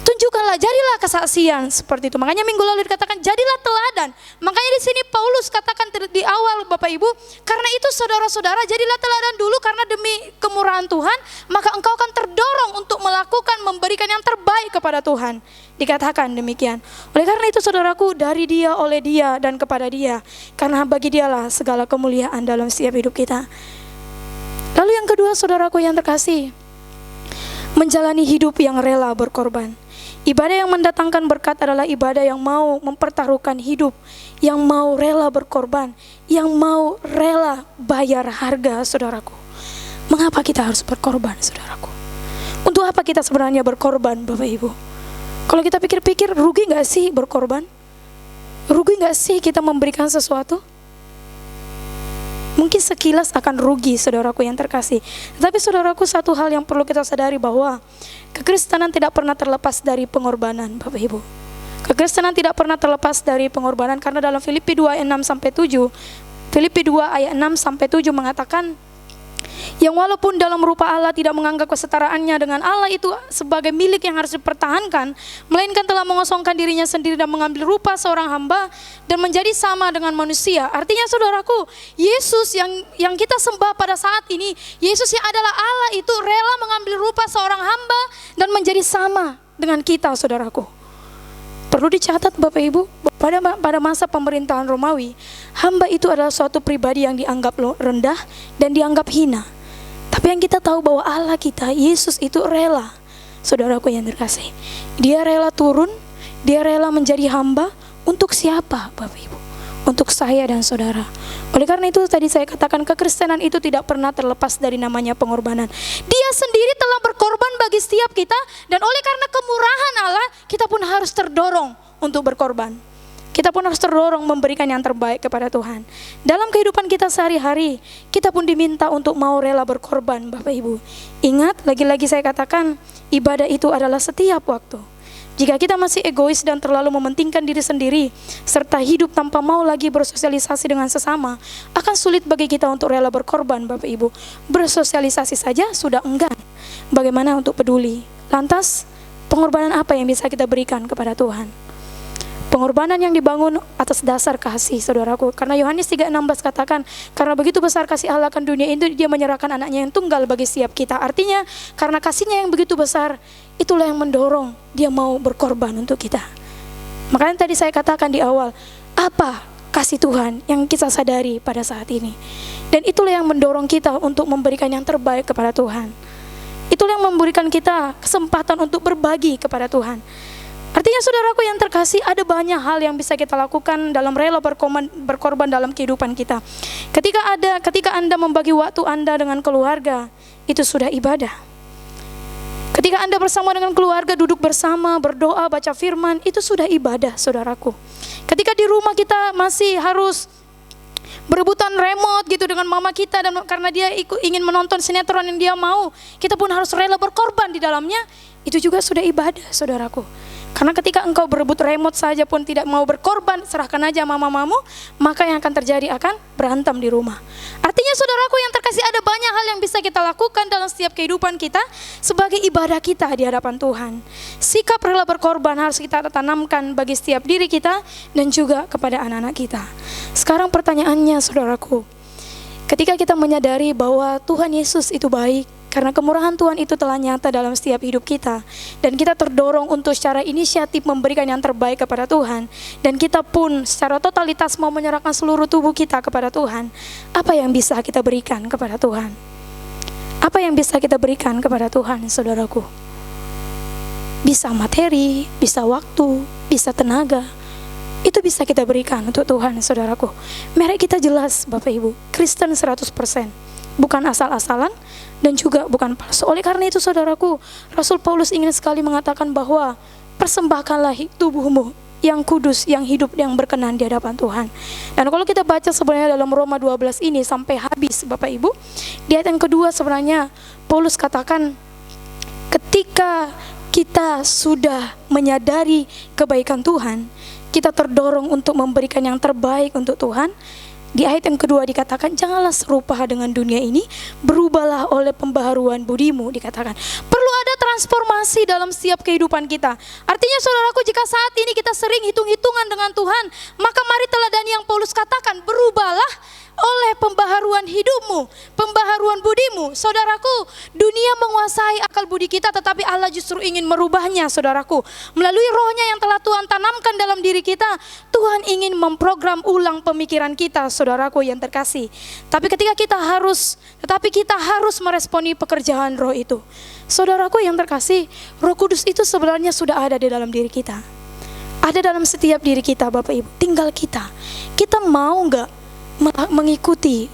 tunjukkanlah, jadilah kesaksian seperti itu. Makanya minggu lalu dikatakan jadilah teladan. Makanya di sini Paulus katakan di awal, Bapak Ibu, karena itu saudara-saudara, jadilah teladan dulu, karena demi kemurahan Tuhan maka engkau akan terdorong untuk melakukan, memberikan yang terbaik kepada Tuhan. Dikatakan demikian. Oleh karena itu, saudaraku, dari Dia, oleh Dia, dan kepada Dia, karena bagi Dialah segala kemuliaan dalam setiap hidup kita. Lalu yang kedua, saudaraku yang terkasih, menjalani hidup yang rela berkorban. Ibadah yang mendatangkan berkat adalah ibadah yang mau mempertaruhkan hidup, yang mau rela berkorban, yang mau rela bayar harga, saudaraku. Mengapa kita harus berkorban, saudaraku? Untuk apa kita sebenarnya berkorban, Bapak Ibu? Kalau kita pikir-pikir, rugi gak sih berkorban? Rugi gak sih kita memberikan sesuatu? Mungkin sekilas akan rugi, saudaraku yang terkasih. Tapi saudaraku, satu hal yang perlu kita sadari, bahwa kekristenan tidak pernah terlepas dari pengorbanan, Bapak Ibu. Kekristenan tidak pernah terlepas dari pengorbanan, karena dalam Filipi 2 ayat 6-7, Filipi 2 ayat 6-7 mengatakan, yang walaupun dalam rupa Allah tidak menganggap kesetaraannya dengan Allah itu sebagai milik yang harus dipertahankan, melainkan telah mengosongkan dirinya sendiri dan mengambil rupa seorang hamba dan menjadi sama dengan manusia. Artinya, saudaraku, Yesus yang kita sembah pada saat ini, Yesus yang adalah Allah itu rela mengambil rupa seorang hamba dan menjadi sama dengan kita, saudaraku. Perlu dicatat, Bapak Ibu, pada masa pemerintahan Romawi, hamba itu adalah suatu pribadi yang dianggap rendah dan dianggap hina. Tapi yang kita tahu bahwa Allah kita, Yesus itu rela, saudaraku yang terkasih. Dia rela turun, dia rela menjadi hamba untuk siapa, Bapak Ibu? Untuk saya dan saudara. Oleh karena itu tadi saya katakan, kekristenan itu tidak pernah terlepas dari namanya pengorbanan. Dia sendiri telah berkorban bagi setiap kita, dan oleh karena kemurahan Allah, kita pun harus terdorong untuk berkorban. Kita pun harus terdorong memberikan yang terbaik kepada Tuhan. Dalam kehidupan kita sehari-hari, kita pun diminta untuk mau rela berkorban, Bapak Ibu. Ingat, lagi-lagi saya katakan, ibadah itu adalah setiap waktu. Jika kita masih egois dan terlalu mementingkan diri sendiri, serta hidup tanpa mau lagi bersosialisasi dengan sesama, akan sulit bagi kita untuk rela berkorban, Bapak Ibu. Bersosialisasi saja sudah enggan, bagaimana untuk peduli? Lantas, pengorbanan apa yang bisa kita berikan kepada Tuhan? Pengorbanan yang dibangun atas dasar kasih, saudaraku. Karena Yohanes 3:16 katakan, karena begitu besar kasih Allah akan dunia itu, dia menyerahkan anaknya yang tunggal bagi setiap kita. Artinya, karena kasihnya yang begitu besar, itulah yang mendorong dia mau berkorban untuk kita. Makanya tadi saya katakan di awal, apa kasih Tuhan yang kita sadari pada saat ini? Dan itulah yang mendorong kita untuk memberikan yang terbaik kepada Tuhan. Itulah yang memberikan kita kesempatan untuk berbagi kepada Tuhan. Artinya, saudaraku yang terkasih, ada banyak hal yang bisa kita lakukan dalam rela berkorban dalam kehidupan kita. Ketika Anda membagi waktu Anda dengan keluarga, itu sudah ibadah. Ketika Anda bersama dengan keluarga, duduk bersama, berdoa, baca firman, itu sudah ibadah, saudaraku. Ketika di rumah kita masih harus berebutan remote gitu dengan mama kita, dan karena dia ingin menonton sinetron yang dia mau, kita pun harus rela berkorban di dalamnya, itu juga sudah ibadah, saudaraku. Karena ketika engkau berebut remote saja pun tidak mau berkorban, serahkan aja mamamu, maka yang akan terjadi akan berantem di rumah. Artinya saudaraku yang terkasih, ada banyak hal yang bisa kita lakukan dalam setiap kehidupan kita sebagai ibadah kita di hadapan Tuhan. Sikap rela berkorban harus kita tanamkan bagi setiap diri kita dan juga kepada anak-anak kita. Sekarang pertanyaannya saudaraku, ketika kita menyadari bahwa Tuhan Yesus itu baik, karena kemurahan Tuhan itu telah nyata dalam setiap hidup kita, dan kita terdorong untuk secara inisiatif memberikan yang terbaik kepada Tuhan, dan kita pun secara totalitas mau menyerahkan seluruh tubuh kita kepada Tuhan, apa yang bisa kita berikan kepada Tuhan? Apa yang bisa kita berikan kepada Tuhan, saudaraku? Bisa materi, bisa waktu, bisa tenaga. Itu bisa kita berikan untuk Tuhan, saudaraku. Mari kita jelas, Bapak Ibu, Kristen 100%, bukan asal-asalan dan juga bukan palsu. Oleh karena itu saudaraku, Rasul Paulus ingin sekali mengatakan bahwa persembahkanlah tubuhmu yang kudus, yang hidup, yang berkenan di hadapan Tuhan. Dan kalau kita baca sebenarnya dalam Roma 12 ini sampai habis, Bapak Ibu, di ayat yang kedua sebenarnya Paulus katakan, ketika kita sudah menyadari kebaikan Tuhan, kita terdorong untuk memberikan yang terbaik untuk Tuhan. Di ayat yang kedua dikatakan, janganlah serupa dengan dunia ini, berubahlah oleh pembaharuan budimu, dikatakan. Perlu ada transformasi dalam setiap kehidupan kita. Artinya saudaraku, jika saat ini kita sering hitung-hitungan dengan Tuhan, maka mari teladani yang Paulus katakan, berubahlah oleh pembaharuan hidupmu, pembaharuan budimu. Saudaraku, dunia menguasai akal budi kita, tetapi Allah justru ingin merubahnya, saudaraku. Melalui rohnya yang telah Tuhan tanamkan dalam diri kita, Tuhan ingin memprogram ulang pemikiran kita, saudaraku yang terkasih. Tetapi kita harus meresponi pekerjaan roh itu. Saudaraku yang terkasih, Roh Kudus itu sebenarnya sudah ada di dalam diri kita. Ada dalam setiap diri kita, Bapak Ibu. Tinggal kita mau enggak mengikuti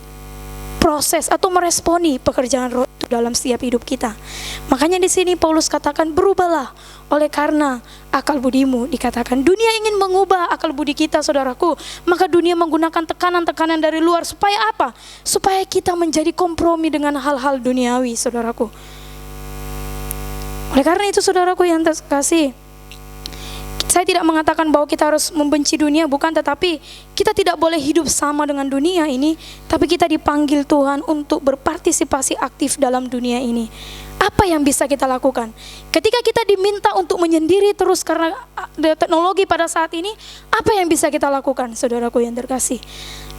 proses atau meresponi pekerjaan roh itu dalam setiap hidup kita. Makanya di sini Paulus katakan, berubahlah oleh karena akal budimu, dikatakan. Dunia ingin mengubah akal budi kita, saudaraku. Maka dunia menggunakan tekanan-tekanan dari luar supaya apa? Supaya kita menjadi kompromi dengan hal-hal duniawi, saudaraku. Oleh karena itu saudaraku yang terkasih, saya tidak mengatakan bahwa kita harus membenci dunia, bukan, tetapi kita tidak boleh hidup sama dengan dunia ini, tapi kita dipanggil Tuhan untuk berpartisipasi aktif dalam dunia ini. Apa yang bisa kita lakukan? Ketika kita diminta untuk menyendiri terus karena teknologi pada saat ini, apa yang bisa kita lakukan, saudaraku yang terkasih?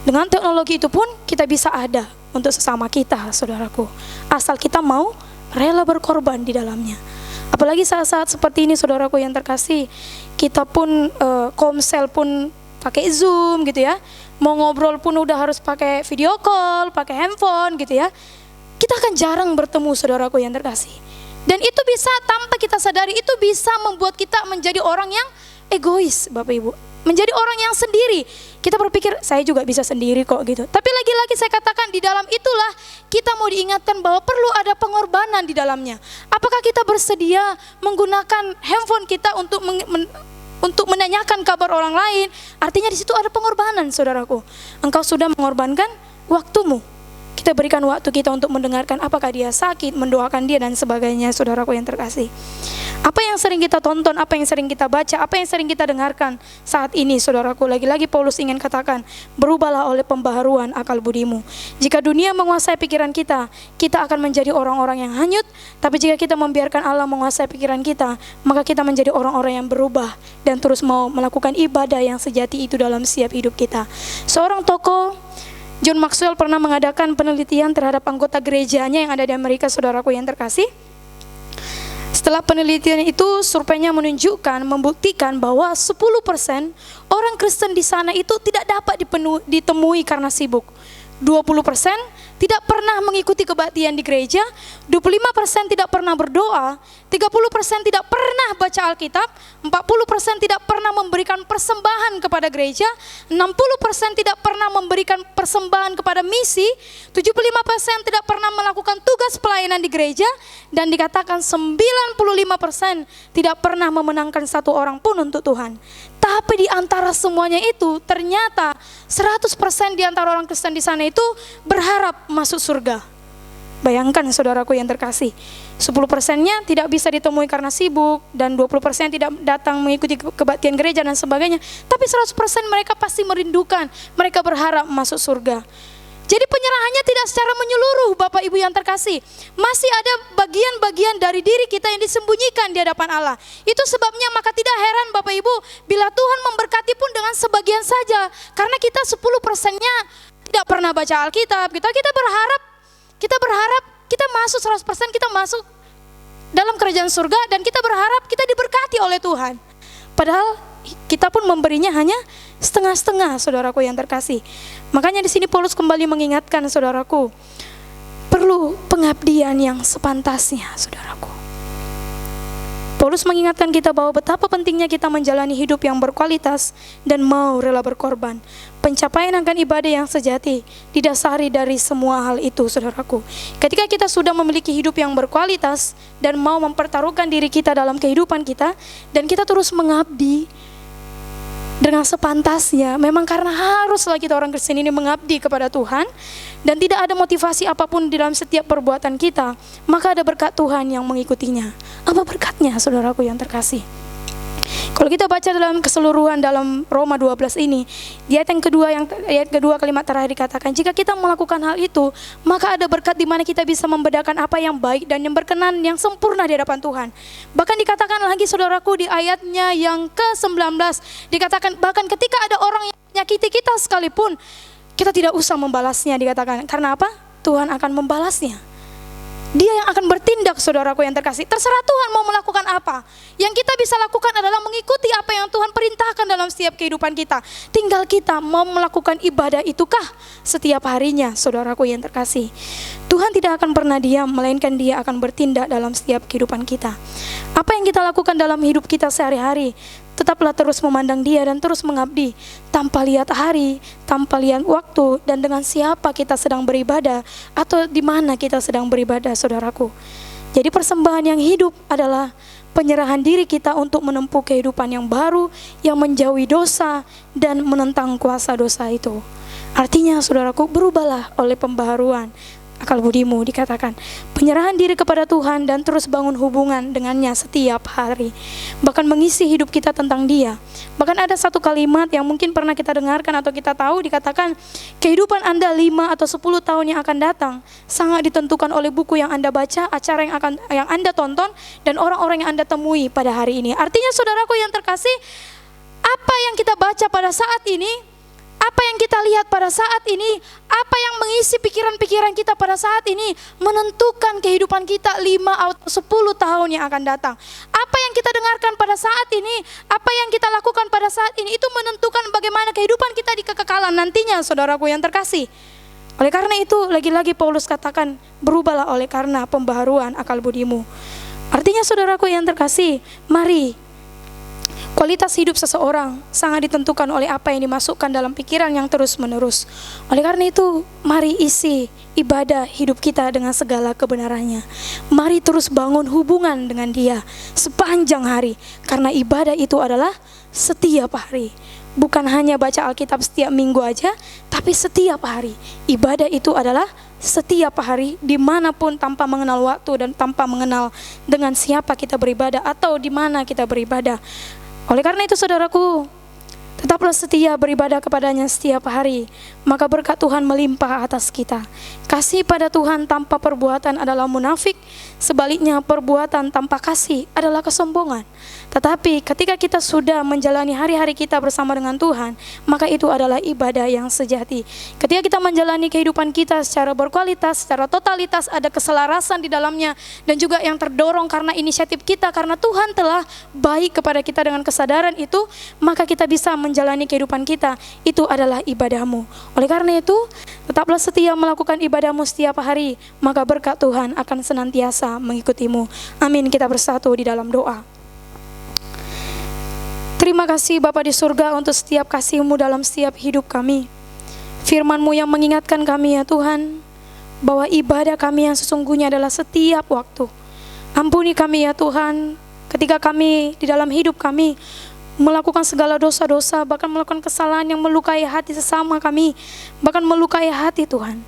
Dengan teknologi itu pun kita bisa ada untuk sesama kita, saudaraku. Asal kita mau rela berkorban di dalamnya. Apalagi saat-saat seperti ini, saudaraku yang terkasih, kita pun komsel pun pakai Zoom gitu ya. Mau ngobrol pun udah harus pakai video call, pakai handphone gitu ya. Kita akan jarang bertemu, saudaraku yang terkasih. Dan itu bisa, tanpa kita sadari, itu bisa membuat kita menjadi orang yang egois, Bapak Ibu. Menjadi orang yang sendiri. Kita berpikir, saya juga bisa sendiri kok gitu. Tapi lagi-lagi saya katakan, di dalam itulah kita mau diingatkan bahwa perlu ada pengorbanan di dalamnya. Apakah kita bersedia menggunakan handphone kita untuk menanyakan kabar orang lain? Artinya di situ ada pengorbanan, saudaraku. Engkau sudah mengorbankan waktumu. Kita berikan waktu kita untuk mendengarkan apakah dia sakit, mendoakan dia dan sebagainya, saudaraku yang terkasih. Apa yang sering kita tonton, apa yang sering kita baca, apa yang sering kita dengarkan saat ini, saudaraku. Lagi-lagi Paulus ingin katakan, berubahlah oleh pembaharuan akal budimu. Jika dunia menguasai pikiran kita, kita akan menjadi orang-orang yang hanyut. Tapi jika kita membiarkan Allah menguasai pikiran kita, maka kita menjadi orang-orang yang berubah dan terus mau melakukan ibadah yang sejati itu dalam setiap hidup kita. Seorang tokoh, John Maxwell, pernah mengadakan penelitian terhadap anggota gerejanya yang ada di Amerika, saudaraku yang terkasih. Setelah penelitian itu, surveinya membuktikan bahwa 10% orang Kristen di sana itu tidak dapat ditemui karena sibuk. 20% tidak pernah mengikuti kebaktian di gereja, 25% tidak pernah berdoa, 30% tidak pernah baca Alkitab, 40% tidak pernah memberikan persembahan kepada gereja, 60% tidak pernah memberikan persembahan kepada misi, 75% tidak pernah melakukan tugas pelayanan di gereja, dan dikatakan 95% tidak pernah memenangkan satu orang pun untuk Tuhan. Tapi di antara semuanya itu ternyata 100% di antara orang Kristen di sana itu berharap masuk surga. Bayangkan saudaraku yang terkasih, 10%-nya tidak bisa ditemui karena sibuk, dan 20% tidak datang mengikuti kebaktian gereja dan sebagainya. Tapi 100% mereka pasti merindukan, mereka berharap masuk surga. Jadi penyerahannya tidak secara menyeluruh, Bapak Ibu yang terkasih. Masih ada bagian-bagian dari diri kita yang disembunyikan di hadapan Allah. Itu sebabnya maka tidak heran Bapak Ibu bila Tuhan memberkati pun dengan sebagian saja. Karena kita 10%-nya tidak pernah baca Alkitab. Kita berharap kita masuk 100%, kita masuk dalam kerajaan surga, dan kita berharap kita diberkati oleh Tuhan. Padahal kita pun memberinya hanya setengah-setengah, saudaraku yang terkasih. Makanya di sini Paulus kembali mengingatkan saudaraku, perlu pengabdian yang sepantasnya, saudaraku. Paulus mengingatkan kita bahwa betapa pentingnya kita menjalani hidup yang berkualitas dan mau rela berkorban. Pencapaian akan ibadah yang sejati didasari dari semua hal itu, saudaraku. Ketika kita sudah memiliki hidup yang berkualitas dan mau mempertaruhkan diri kita dalam kehidupan kita, dan kita terus mengabdi dengan sepantasnya, memang karena haruslah kita orang Kristen ini mengabdi kepada Tuhan, dan tidak ada motivasi apapun di dalam setiap perbuatan kita, maka ada berkat Tuhan yang mengikutinya. Apa berkatnya, saudaraku yang terkasih? Kalau kita baca dalam keseluruhan dalam Roma 12 ini, di ayat kedua kalimat terakhir dikatakan, jika kita melakukan hal itu, maka ada berkat di mana kita bisa membedakan apa yang baik dan yang berkenan, yang sempurna di hadapan Tuhan. Bahkan dikatakan lagi saudaraku di ayatnya yang ke-19, dikatakan bahkan ketika ada orang yang menyakiti kita sekalipun, kita tidak usah membalasnya, dikatakan. Karena apa? Tuhan akan membalasnya. Dia yang akan bertindak, saudaraku yang terkasih. Terserah Tuhan mau melakukan apa. Yang kita bisa lakukan adalah mengikuti apa yang Tuhan perintahkan dalam setiap kehidupan kita. Tinggal kita mau melakukan ibadah itukah setiap harinya, saudaraku yang terkasih. Tuhan tidak akan pernah diam, melainkan Dia akan bertindak dalam setiap kehidupan kita. Apa yang kita lakukan dalam hidup kita sehari-hari, tetaplah terus memandang Dia dan terus mengabdi, tanpa lihat hari, tanpa lihat waktu, dan dengan siapa kita sedang beribadah atau di mana kita sedang beribadah, saudaraku. Jadi persembahan yang hidup adalah penyerahan diri kita untuk menempuh kehidupan yang baru, yang menjauhi dosa dan menentang kuasa dosa itu. Artinya, saudaraku, berubahlah oleh pembaharuan akal budimu, dikatakan. Penyerahan diri kepada Tuhan dan terus bangun hubungan dengannya setiap hari. Bahkan mengisi hidup kita tentang Dia. Bahkan ada satu kalimat yang mungkin pernah kita dengarkan atau kita tahu, dikatakan kehidupan Anda 5 atau 10 tahun yang akan datang sangat ditentukan oleh buku yang Anda baca, acara yang Anda tonton, dan orang-orang yang Anda temui pada hari ini. Artinya saudaraku yang terkasih, apa yang kita baca pada saat ini, apa yang kita lihat pada saat ini, apa yang mengisi pikiran-pikiran kita pada saat ini, menentukan kehidupan kita 5 atau 10 tahun yang akan datang. Apa yang kita dengarkan pada saat ini, apa yang kita lakukan pada saat ini, itu menentukan bagaimana kehidupan kita di kekekalan nantinya, saudaraku yang terkasih. Oleh karena itu, lagi-lagi Paulus katakan, berubahlah oleh karena pembaharuan akal budimu. Artinya saudaraku yang terkasih, mari, kualitas hidup seseorang sangat ditentukan oleh apa yang dimasukkan dalam pikiran yang terus-menerus. Oleh karena itu, mari isi ibadah hidup kita dengan segala kebenarannya. Mari terus bangun hubungan dengan Dia sepanjang hari. Karena ibadah itu adalah setiap hari. Bukan hanya baca Alkitab setiap minggu aja, tapi setiap hari. Ibadah itu adalah setiap hari, dimanapun, tanpa mengenal waktu dan tanpa mengenal dengan siapa kita beribadah atau di mana kita beribadah. Oleh karena itu saudaraku, tetaplah setia beribadah kepadanya setiap hari, maka berkat Tuhan melimpah atas kita. Kasih pada Tuhan tanpa perbuatan adalah munafik, sebaliknya perbuatan tanpa kasih adalah kesombongan. Tetapi ketika kita sudah menjalani hari-hari kita bersama dengan Tuhan, maka itu adalah ibadah yang sejati. Ketika kita menjalani kehidupan kita secara berkualitas, secara totalitas, ada keselarasan di dalamnya, dan juga yang terdorong karena inisiatif kita, karena Tuhan telah baik kepada kita dengan kesadaran itu, maka kita bisa menjalani kehidupan kita, itu adalah ibadahmu. Oleh karena itu, tetaplah setia melakukan ibadahmu setiap hari, maka berkat Tuhan akan senantiasa mengikutimu. Amin. Kita bersatu di dalam doa. Terima kasih Bapa di surga untuk setiap kasih-Mu dalam setiap hidup kami. Firman-Mu yang mengingatkan kami ya Tuhan, bahwa ibadah kami yang sesungguhnya adalah setiap waktu. Ampuni kami ya Tuhan, ketika kami di dalam hidup kami melakukan segala dosa-dosa, bahkan melakukan kesalahan yang melukai hati sesama kami, bahkan melukai hati Tuhan.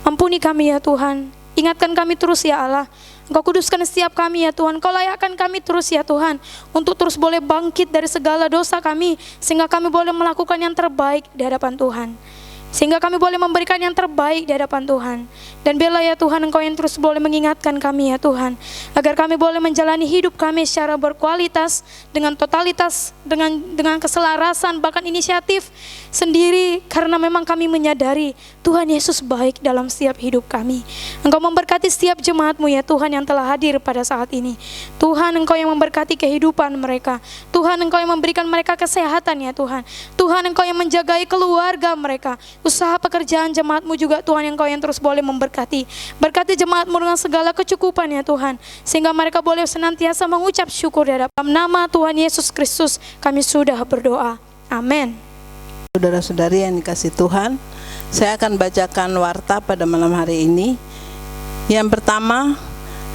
Ampuni kami ya Tuhan, ingatkan kami terus ya Allah. Engkau kuduskan setiap kami ya Tuhan, Engkau layakkan kami terus ya Tuhan, untuk terus boleh bangkit dari segala dosa kami, sehingga kami boleh melakukan yang terbaik di hadapan Tuhan. Sehingga kami boleh memberikan yang terbaik di hadapan Tuhan. Dan biarlah ya Tuhan, Engkau yang terus boleh mengingatkan kami ya Tuhan, agar kami boleh menjalani hidup kami secara berkualitas, dengan totalitas, dengan keselarasan, bahkan inisiatif sendiri, karena memang kami menyadari Tuhan Yesus baik dalam setiap hidup kami. Engkau memberkati setiap jemaat-Mu ya Tuhan yang telah hadir pada saat ini. Tuhan, Engkau yang memberkati kehidupan mereka. Tuhan, Engkau yang memberikan mereka kesehatan ya Tuhan. Tuhan, Engkau yang menjagai keluarga mereka. Usaha pekerjaan jemaat-Mu juga Tuhan, Engkau yang terus boleh memberkati. Berkati jemaat-Mu dengan segala kecukupan ya Tuhan, sehingga mereka boleh senantiasa mengucap syukur di hadapan nama Tuhan Yesus Kristus kami sudah berdoa. Amin. Saudara-saudari yang dikasihi Tuhan, saya akan bacakan warta pada malam hari ini. Yang pertama,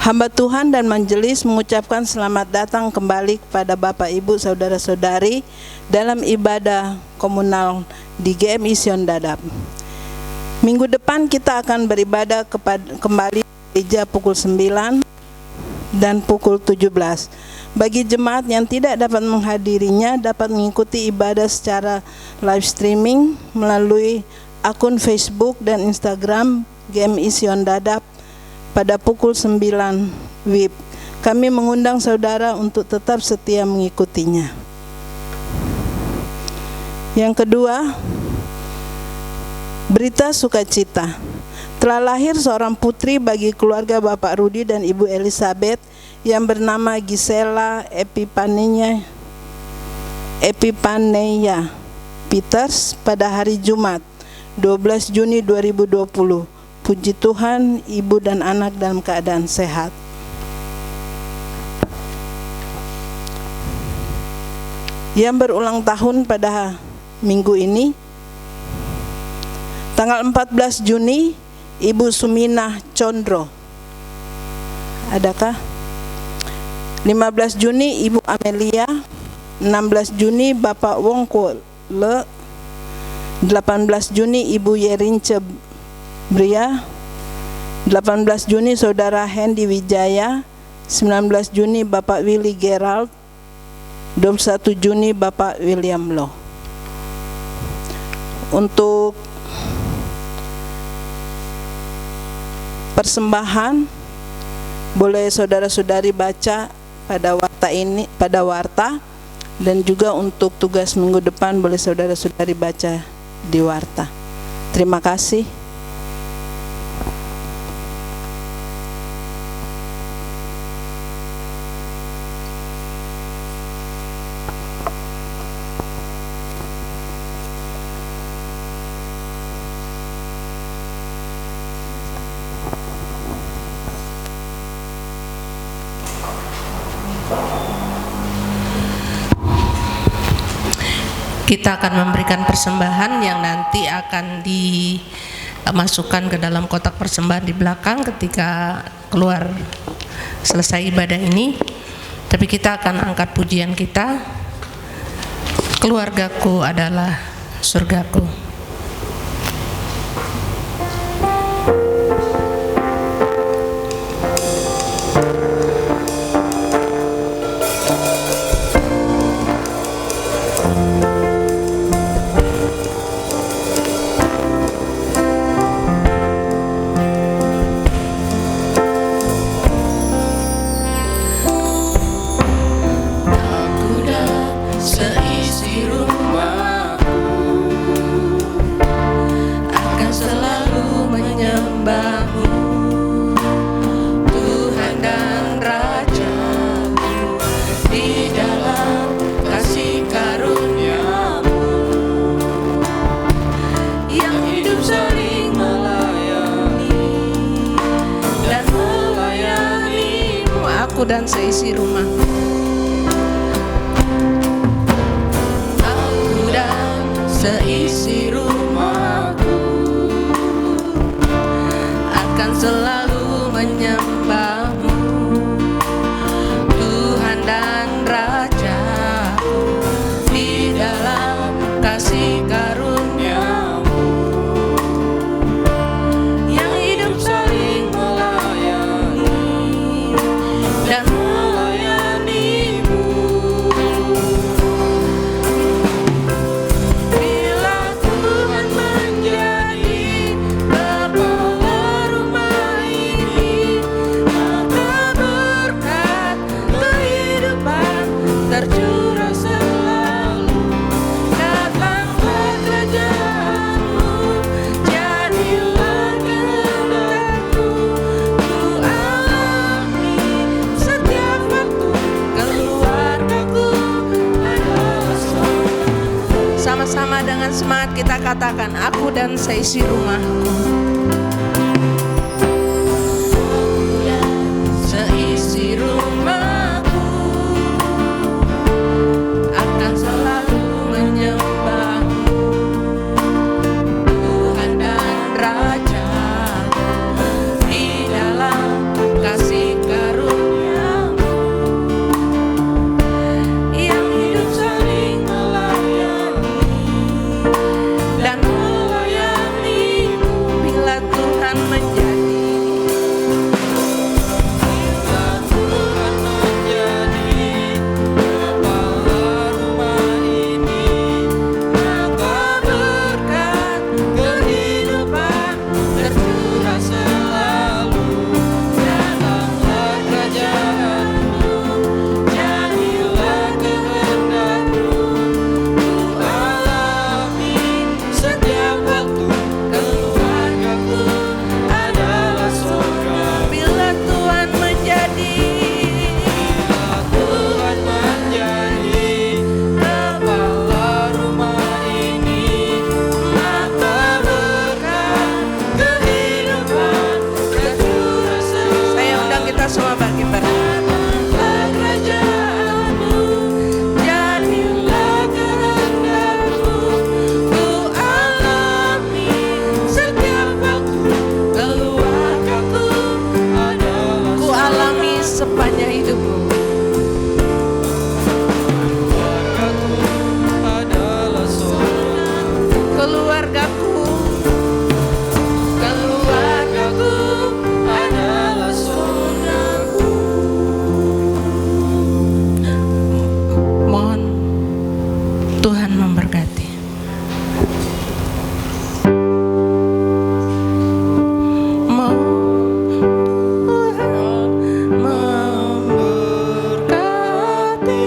hamba Tuhan dan majelis mengucapkan selamat datang kembali kepada Bapak Ibu saudara-saudari dalam ibadah komunal di GMI Sion Dadap. Minggu depan kita akan beribadah kembali gereja pukul 9 dan pukul 17. Bagi jemaat yang tidak dapat menghadirinya, dapat mengikuti ibadah secara live streaming melalui akun Facebook dan Instagram GMI Sion Dadap pada pukul 9 WIB. Kami mengundang saudara untuk tetap setia mengikutinya. Yang kedua, berita sukacita. Telah lahir seorang putri bagi keluarga Bapak Rudi dan Ibu Elizabeth yang bernama Gisela Epipaneia Peters pada hari Jumat 12 Juni 2020. Puji Tuhan, ibu dan anak dalam keadaan sehat. Yang berulang tahun pada minggu ini, tanggal 14 Juni, Ibu Suminah Condro. Adakah? 15 Juni Ibu Amelia, 16 Juni Bapak Wongko Le, 18 Juni Ibu Yerince Bria, 18 Juni Saudara Hendy Wijaya, 19 Juni Bapak Willy Gerald, 21 Juni Bapak William Lo. Untuk persembahan boleh saudara-saudari baca pada warta, dan juga untuk tugas minggu depan boleh saudara-saudari baca di warta. Terima kasih. Kita akan memberikan persembahan yang nanti akan dimasukkan ke dalam kotak persembahan di belakang ketika keluar selesai ibadah ini. Tapi kita akan angkat pujian kita, keluargaku adalah surgaku. Seisi rumahku dan seisi rumah. Aku dan seisi rumahku akan selalu menyembah-Mu, Tuhan dan Raja-Ku, di dalam kasih karunia-Mu yang hidup saling melayani dan melayani-Mu. Bila Tuhan menjadi kepala rumah ini, maka berkat kehidupan tercurah selalu. Datanglah kerajaan-Mu, jadilah kehendak-Mu, ku alami setiap waktu. Keluargaku adalah surga. Sama-sama dengan semangat kita katakan, aku dan seisi rumahku. Seisi rumahku akan selalu menyembah-Mu, Tuhan dan Raja-Ku, di dalam kasih karunia-Mu yang hidup saling melayani dan melayani-Mu. Bila Tuhan menjadi kepala rumah ini, maka berkat kehidupan tercurah selalu. Datanglah kerajaan-Mu, jadilah kehendak-Mu, ku alami setiap waktu. Keluargaku adalah surga. Bila Tuhan menjadi kepala rumah ini, maka berkat kehidupan tercurah selalu. Saya undang kita semua bagi Datanglah kerajaan-Mu, jadilah kehendak-Mu, ku alami setiap waktu. Keluargaku adalah ku alami sepanjang hidupku. Adalah surga. Keluargaku adalah surgaku. Mohon Tuhan memberkati. Tuhan memberkati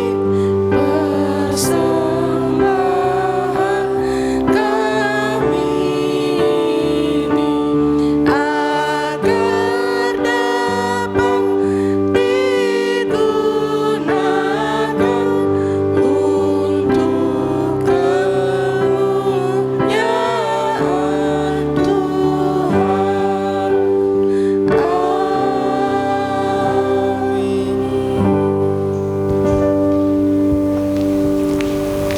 persembahan kami ini, agar dapat digunakan untuk kemuliaan Tuhan.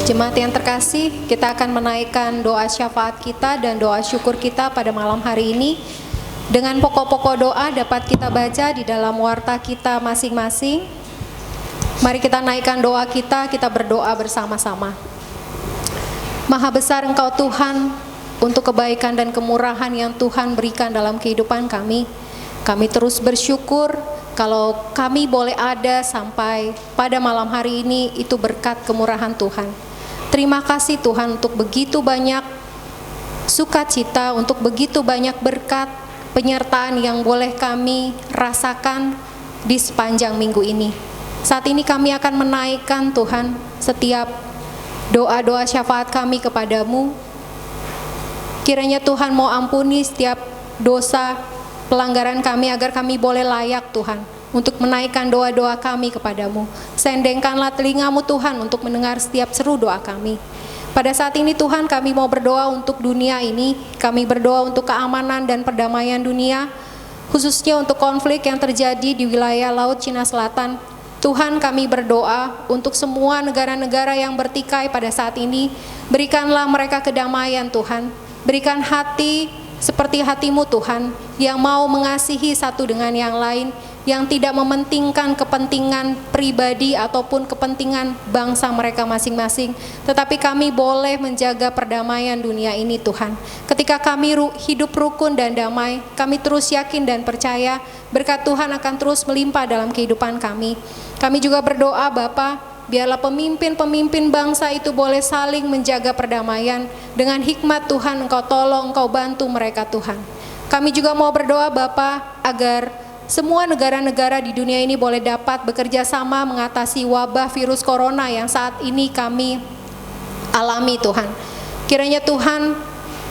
Jemaat yang terkasih, kita akan menaikkan doa syafaat kita dan doa syukur kita pada malam hari ini. Dengan pokok-pokok doa dapat kita baca di dalam warta kita masing-masing. Mari kita naikkan doa kita berdoa bersama-sama. Maha besar Engkau Tuhan, untuk kebaikan dan kemurahan yang Tuhan berikan dalam kehidupan kami. Kami terus bersyukur kalau kami boleh ada sampai pada malam hari ini, itu berkat kemurahan Tuhan. Terima kasih Tuhan untuk begitu banyak sukacita, untuk begitu banyak berkat penyertaan yang boleh kami rasakan di sepanjang minggu ini. Saat ini kami akan menaikkan Tuhan setiap doa-doa syafaat kami kepadamu. Kiranya Tuhan mau ampuni setiap dosa pelanggaran kami, agar kami boleh layak Tuhan untuk menaikkan doa-doa kami kepadamu. Sendengkanlah telingamu Tuhan untuk mendengar setiap seru doa kami. Pada saat ini Tuhan, kami mau berdoa untuk dunia ini. Kami berdoa untuk keamanan dan perdamaian dunia. khususnya untuk konflik yang terjadi di wilayah Laut Cina Selatan. Tuhan, kami berdoa untuk semua negara-negara yang bertikai pada saat ini, berikanlah mereka kedamaian Tuhan, berikan hati seperti hati-Mu Tuhan, yang mau mengasihi satu dengan yang lain, yang tidak mementingkan kepentingan pribadi ataupun kepentingan bangsa mereka masing-masing, tetapi kami boleh menjaga perdamaian dunia ini Tuhan. Ketika kami hidup rukun dan damai, kami terus yakin dan percaya berkat Tuhan akan terus melimpah dalam kehidupan kami. Kami juga berdoa Bapa, biarlah pemimpin-pemimpin bangsa itu boleh saling menjaga perdamaian. Dengan hikmat Tuhan, Engkau tolong, Engkau bantu mereka Tuhan. Kami juga mau berdoa Bapa, agar semua negara-negara di dunia ini boleh dapat bekerja sama mengatasi wabah virus corona yang saat ini kami alami Tuhan. Kiranya Tuhan,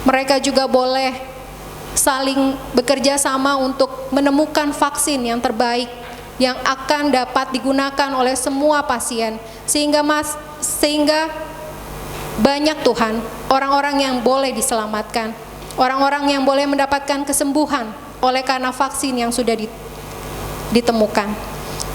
mereka juga boleh saling bekerja sama untuk menemukan vaksin yang terbaik yang akan dapat digunakan oleh semua pasien, sehingga banyak Tuhan orang-orang yang boleh diselamatkan, orang-orang yang boleh mendapatkan kesembuhan oleh karena vaksin yang sudah ditemukan.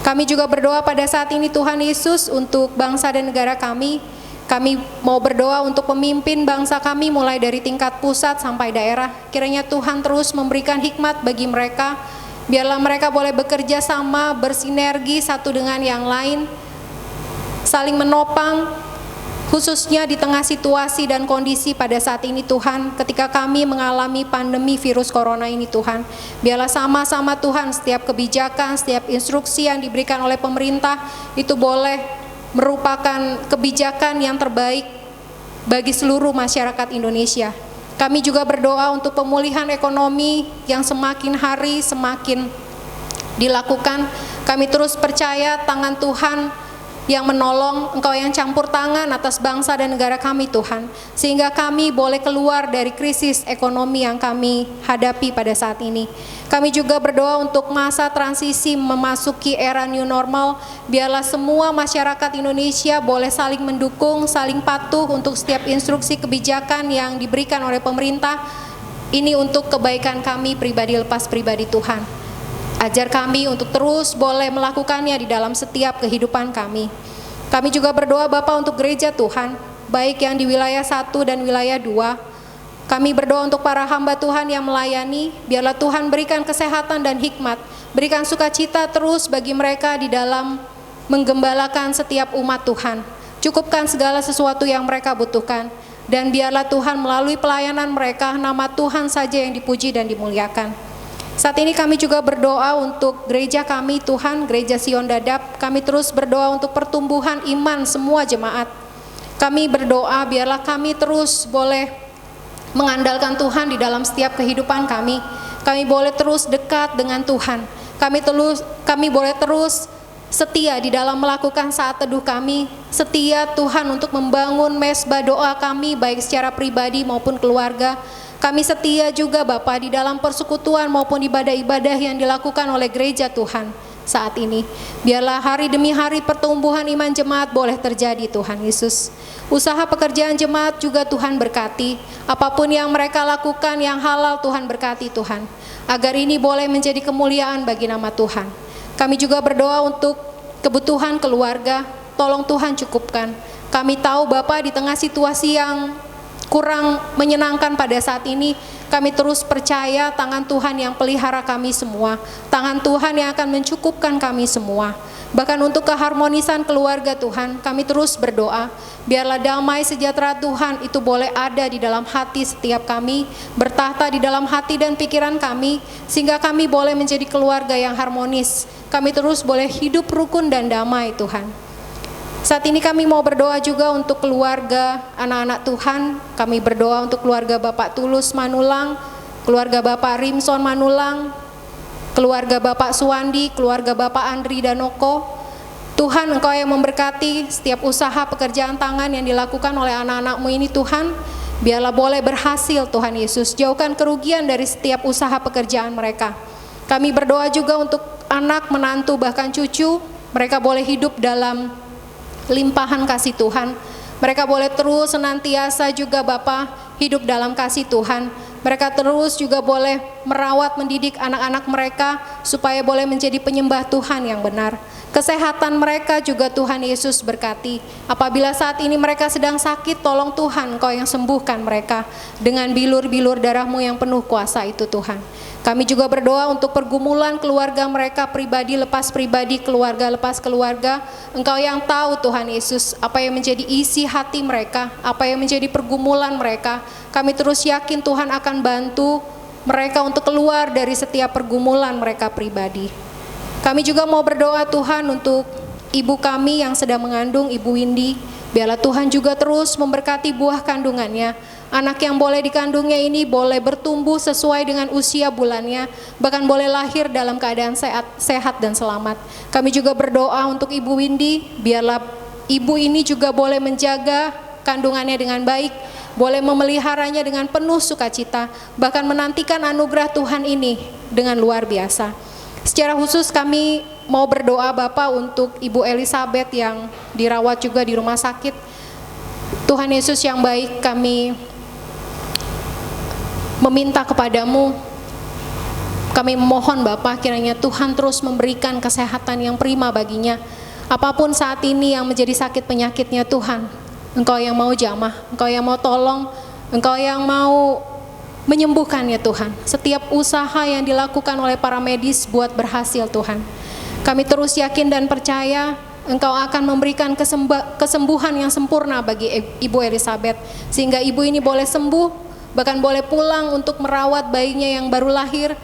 Kami juga berdoa pada saat ini Tuhan Yesus untuk bangsa dan negara kami. Kami mau berdoa untuk pemimpin bangsa kami mulai dari tingkat pusat sampai daerah. Kiranya Tuhan terus memberikan hikmat bagi mereka. Biarlah mereka boleh bekerja sama, bersinergi satu dengan yang lain, saling menopang, khususnya di tengah situasi dan kondisi pada saat ini Tuhan, ketika kami mengalami pandemi virus corona ini Tuhan. Biarlah sama-sama Tuhan, setiap kebijakan, setiap instruksi yang diberikan oleh pemerintah itu boleh merupakan kebijakan yang terbaik bagi seluruh masyarakat Indonesia. Kami juga berdoa untuk pemulihan ekonomi yang semakin hari semakin dilakukan. Kami terus percaya tangan Tuhan yang menolong, Engkau yang campur tangan atas bangsa dan negara kami Tuhan, sehingga kami boleh keluar dari krisis ekonomi yang kami hadapi pada saat ini. Kami juga berdoa untuk masa transisi memasuki era new normal. Biarlah semua masyarakat Indonesia boleh saling mendukung, saling patuh untuk setiap instruksi kebijakan yang diberikan oleh pemerintah. Ini untuk kebaikan kami pribadi lepas pribadi Tuhan. Ajar kami untuk terus boleh melakukannya di dalam setiap kehidupan kami. Kami juga berdoa Bapa untuk gereja Tuhan, baik yang di wilayah 1 dan wilayah 2. Kami berdoa untuk para hamba Tuhan yang melayani, biarlah Tuhan berikan kesehatan dan hikmat, berikan sukacita terus bagi mereka di dalam menggembalakan setiap umat Tuhan. Cukupkan segala sesuatu yang mereka butuhkan, dan biarlah Tuhan melalui pelayanan mereka, nama Tuhan saja yang dipuji dan dimuliakan. Saat ini kami juga berdoa untuk gereja kami Tuhan, Gereja Sion Dadap. Kami terus berdoa untuk pertumbuhan iman semua jemaat. Kami berdoa biarlah kami terus boleh mengandalkan Tuhan di dalam setiap kehidupan kami. Kami boleh terus dekat dengan Tuhan. Kami boleh terus setia di dalam melakukan saat teduh kami. Setia Tuhan untuk membangun mesbah doa kami baik secara pribadi maupun keluarga. Kami setia juga Bapa di dalam persekutuan maupun ibadah-ibadah yang dilakukan oleh gereja Tuhan saat ini. Biarlah hari demi hari pertumbuhan iman jemaat boleh terjadi Tuhan Yesus. Usaha pekerjaan jemaat juga Tuhan berkati. Apapun yang mereka lakukan yang halal Tuhan berkati Tuhan. Agar ini boleh menjadi kemuliaan bagi nama Tuhan. Kami juga berdoa untuk kebutuhan keluarga. Tolong Tuhan cukupkan. Kami tahu Bapa di tengah situasi yang kurang menyenangkan pada saat ini, kami terus percaya tangan Tuhan yang pelihara kami semua, tangan Tuhan yang akan mencukupkan kami semua. Bahkan untuk keharmonisan keluarga Tuhan, kami terus berdoa, biarlah damai sejahtera Tuhan itu boleh ada di dalam hati setiap kami, bertahta di dalam hati dan pikiran kami, sehingga kami boleh menjadi keluarga yang harmonis. Kami terus boleh hidup rukun dan damai Tuhan. Saat ini kami mau berdoa juga untuk keluarga anak-anak Tuhan. Kami berdoa untuk keluarga Bapak Tulus Manulang, keluarga Bapak Rimson Manulang, keluarga Bapak Suwandi, keluarga Bapak Andri Danoko. Tuhan, Engkau yang memberkati setiap usaha pekerjaan tangan yang dilakukan oleh anak-anak-Mu ini Tuhan. Biarlah boleh berhasil Tuhan Yesus. Jauhkan kerugian dari setiap usaha pekerjaan mereka. Kami berdoa juga untuk anak, menantu, bahkan cucu. Mereka boleh hidup dalam limpahan kasih Tuhan. Mereka boleh terus senantiasa juga Bapa hidup dalam kasih Tuhan. Mereka terus juga boleh merawat, mendidik anak-anak mereka supaya boleh menjadi penyembah Tuhan yang benar. Kesehatan mereka juga Tuhan Yesus berkati. Apabila saat ini mereka sedang sakit, tolong Tuhan Engkau yang sembuhkan mereka dengan bilur-bilur darah-Mu yang penuh kuasa itu Tuhan. Kami juga berdoa untuk pergumulan keluarga mereka, pribadi lepas pribadi, keluarga lepas keluarga. Engkau yang tahu Tuhan Yesus, apa yang menjadi isi hati mereka, apa yang menjadi pergumulan mereka. Kami terus yakin Tuhan akan bantu mereka untuk keluar dari setiap pergumulan mereka pribadi. Kami juga mau berdoa Tuhan untuk ibu kami yang sedang mengandung, Ibu Windy. Biarlah Tuhan juga terus memberkati buah kandungannya. Anak yang boleh dikandungnya ini boleh bertumbuh sesuai dengan usia bulannya, bahkan boleh lahir dalam keadaan sehat dan selamat. Kami juga berdoa untuk Ibu Windy, biarlah ibu ini juga boleh menjaga kandungannya dengan baik, boleh memeliharanya dengan penuh sukacita, bahkan menantikan anugerah Tuhan ini dengan luar biasa. Secara khusus kami mau berdoa Bapak untuk Ibu Elizabeth yang dirawat juga di rumah sakit. Tuhan Yesus yang baik, kami meminta kepadamu, kami memohon Bapa, kiranya Tuhan terus memberikan kesehatan yang prima baginya. Apapun saat ini yang menjadi sakit penyakitnya Tuhan, Engkau yang mau jamah, Engkau yang mau tolong, Engkau yang mau menyembuhkannya Tuhan. Setiap usaha yang dilakukan oleh para medis buat berhasil Tuhan. Kami terus yakin dan percaya Engkau akan memberikan kesembuhan yang sempurna bagi Ibu Elizabeth, sehingga ibu ini boleh sembuh, bahkan boleh pulang untuk merawat bayinya yang baru lahir,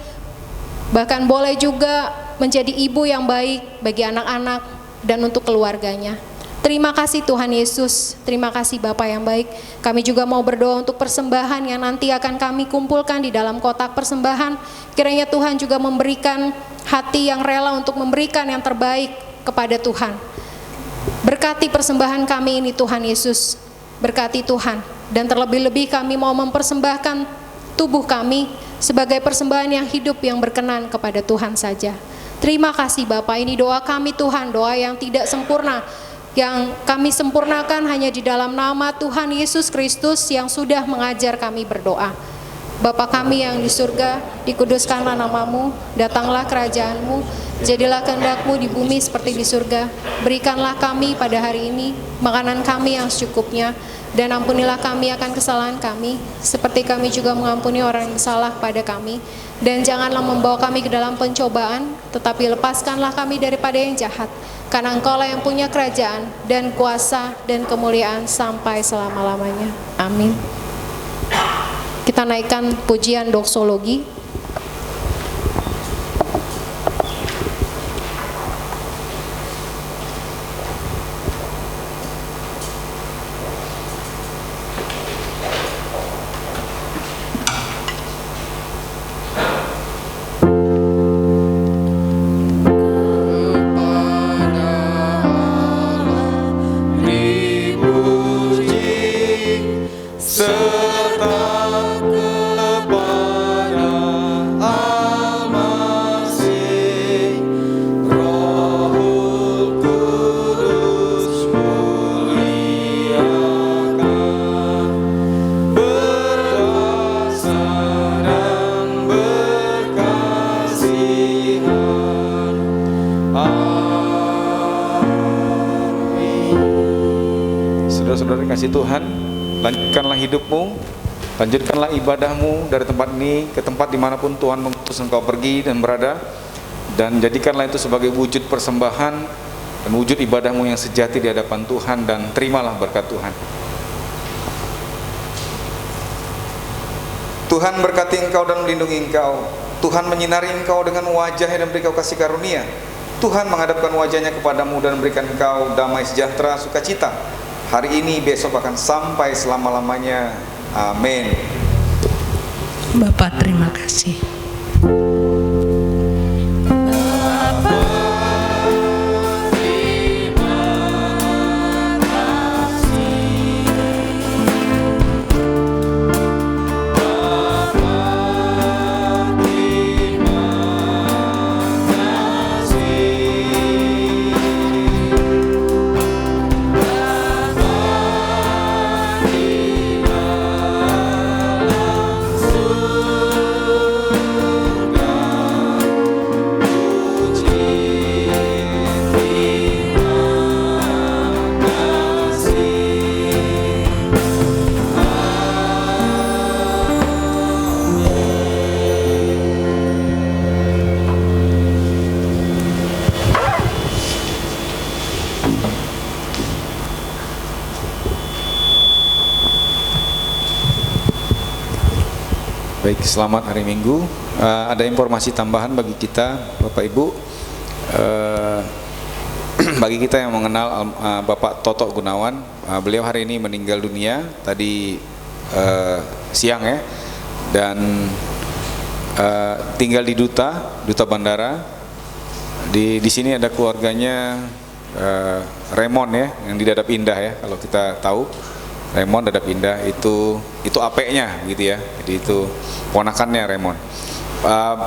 bahkan boleh juga menjadi ibu yang baik bagi anak-anak dan untuk keluarganya. Terima kasih Tuhan Yesus, terima kasih Bapa yang baik. Kami juga mau berdoa untuk persembahan yang nanti akan kami kumpulkan di dalam kotak persembahan. Kiranya Tuhan juga memberikan hati yang rela untuk memberikan yang terbaik kepada Tuhan. Berkati persembahan kami ini Tuhan Yesus, berkati Tuhan. Dan terlebih-lebih kami mau mempersembahkan tubuh kami sebagai persembahan yang hidup yang berkenan kepada Tuhan saja. Terima kasih Bapak, ini doa kami Tuhan, doa yang tidak sempurna, yang kami sempurnakan hanya di dalam nama Tuhan Yesus Kristus yang sudah mengajar kami berdoa. Bapa kami yang di surga, dikuduskanlah namamu, datanglah kerajaanmu, jadilah kehendak-Mu di bumi seperti di surga. Berikanlah kami pada hari ini makanan kami yang secukupnya, dan ampunilah kami akan kesalahan kami, seperti kami juga mengampuni orang yang salah pada kami. Dan janganlah membawa kami ke dalam pencobaan, tetapi lepaskanlah kami daripada yang jahat. Karena Engkau lah yang punya kerajaan, dan kuasa, dan kemuliaan sampai selama-lamanya. Amin. Kita naikkan pujian doksologi. Saudara-saudara kasih Tuhan, lanjutkanlah hidupmu, lanjutkanlah ibadahmu dari tempat ini ke tempat dimanapun Tuhan mengutus engkau pergi dan berada, dan jadikanlah itu sebagai wujud persembahan dan wujud ibadahmu yang sejati di hadapan Tuhan, dan terimalah berkat Tuhan. Tuhan berkati engkau dan melindungi engkau. Tuhan menyinari engkau dengan wajahnya dan beri kau kasih karunia. Tuhan menghadapkan wajahnya kepadamu dan memberikan engkau damai sejahtera, sukacita. Hari ini, besok akan sampai selama-lamanya. Amin. Bapak terima kasih. Yesus Baik, selamat hari Minggu. Ada informasi tambahan bagi kita, Bapak Ibu. Bagi kita yang mengenal Bapak Toto Gunawan, beliau hari ini meninggal dunia tadi siang ya, dan tinggal di Duta Bandara. Di sini ada keluarganya Raymond ya, yang di Dadap Indah ya, kalau kita tahu. Raymond Dadap Indah itu apeknya gitu ya, jadi itu ponakannya Raymond.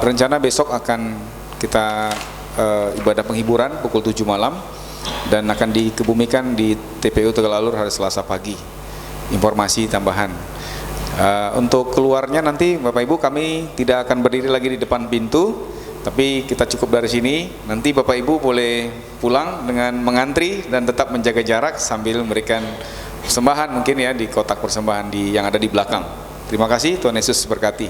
Rencana besok akan kita ibadah penghiburan pukul 7 malam dan akan dikebumikan di TPU Tegalalur hari Selasa pagi. Informasi tambahan. Untuk keluarnya nanti Bapak Ibu, kami tidak akan berdiri lagi di depan pintu, tapi kita cukup dari sini. Nanti Bapak Ibu boleh pulang dengan mengantri dan tetap menjaga jarak sambil memberikan persembahan mungkin ya di kotak persembahan yang ada di belakang. Terima kasih, Tuhan Yesus berkati.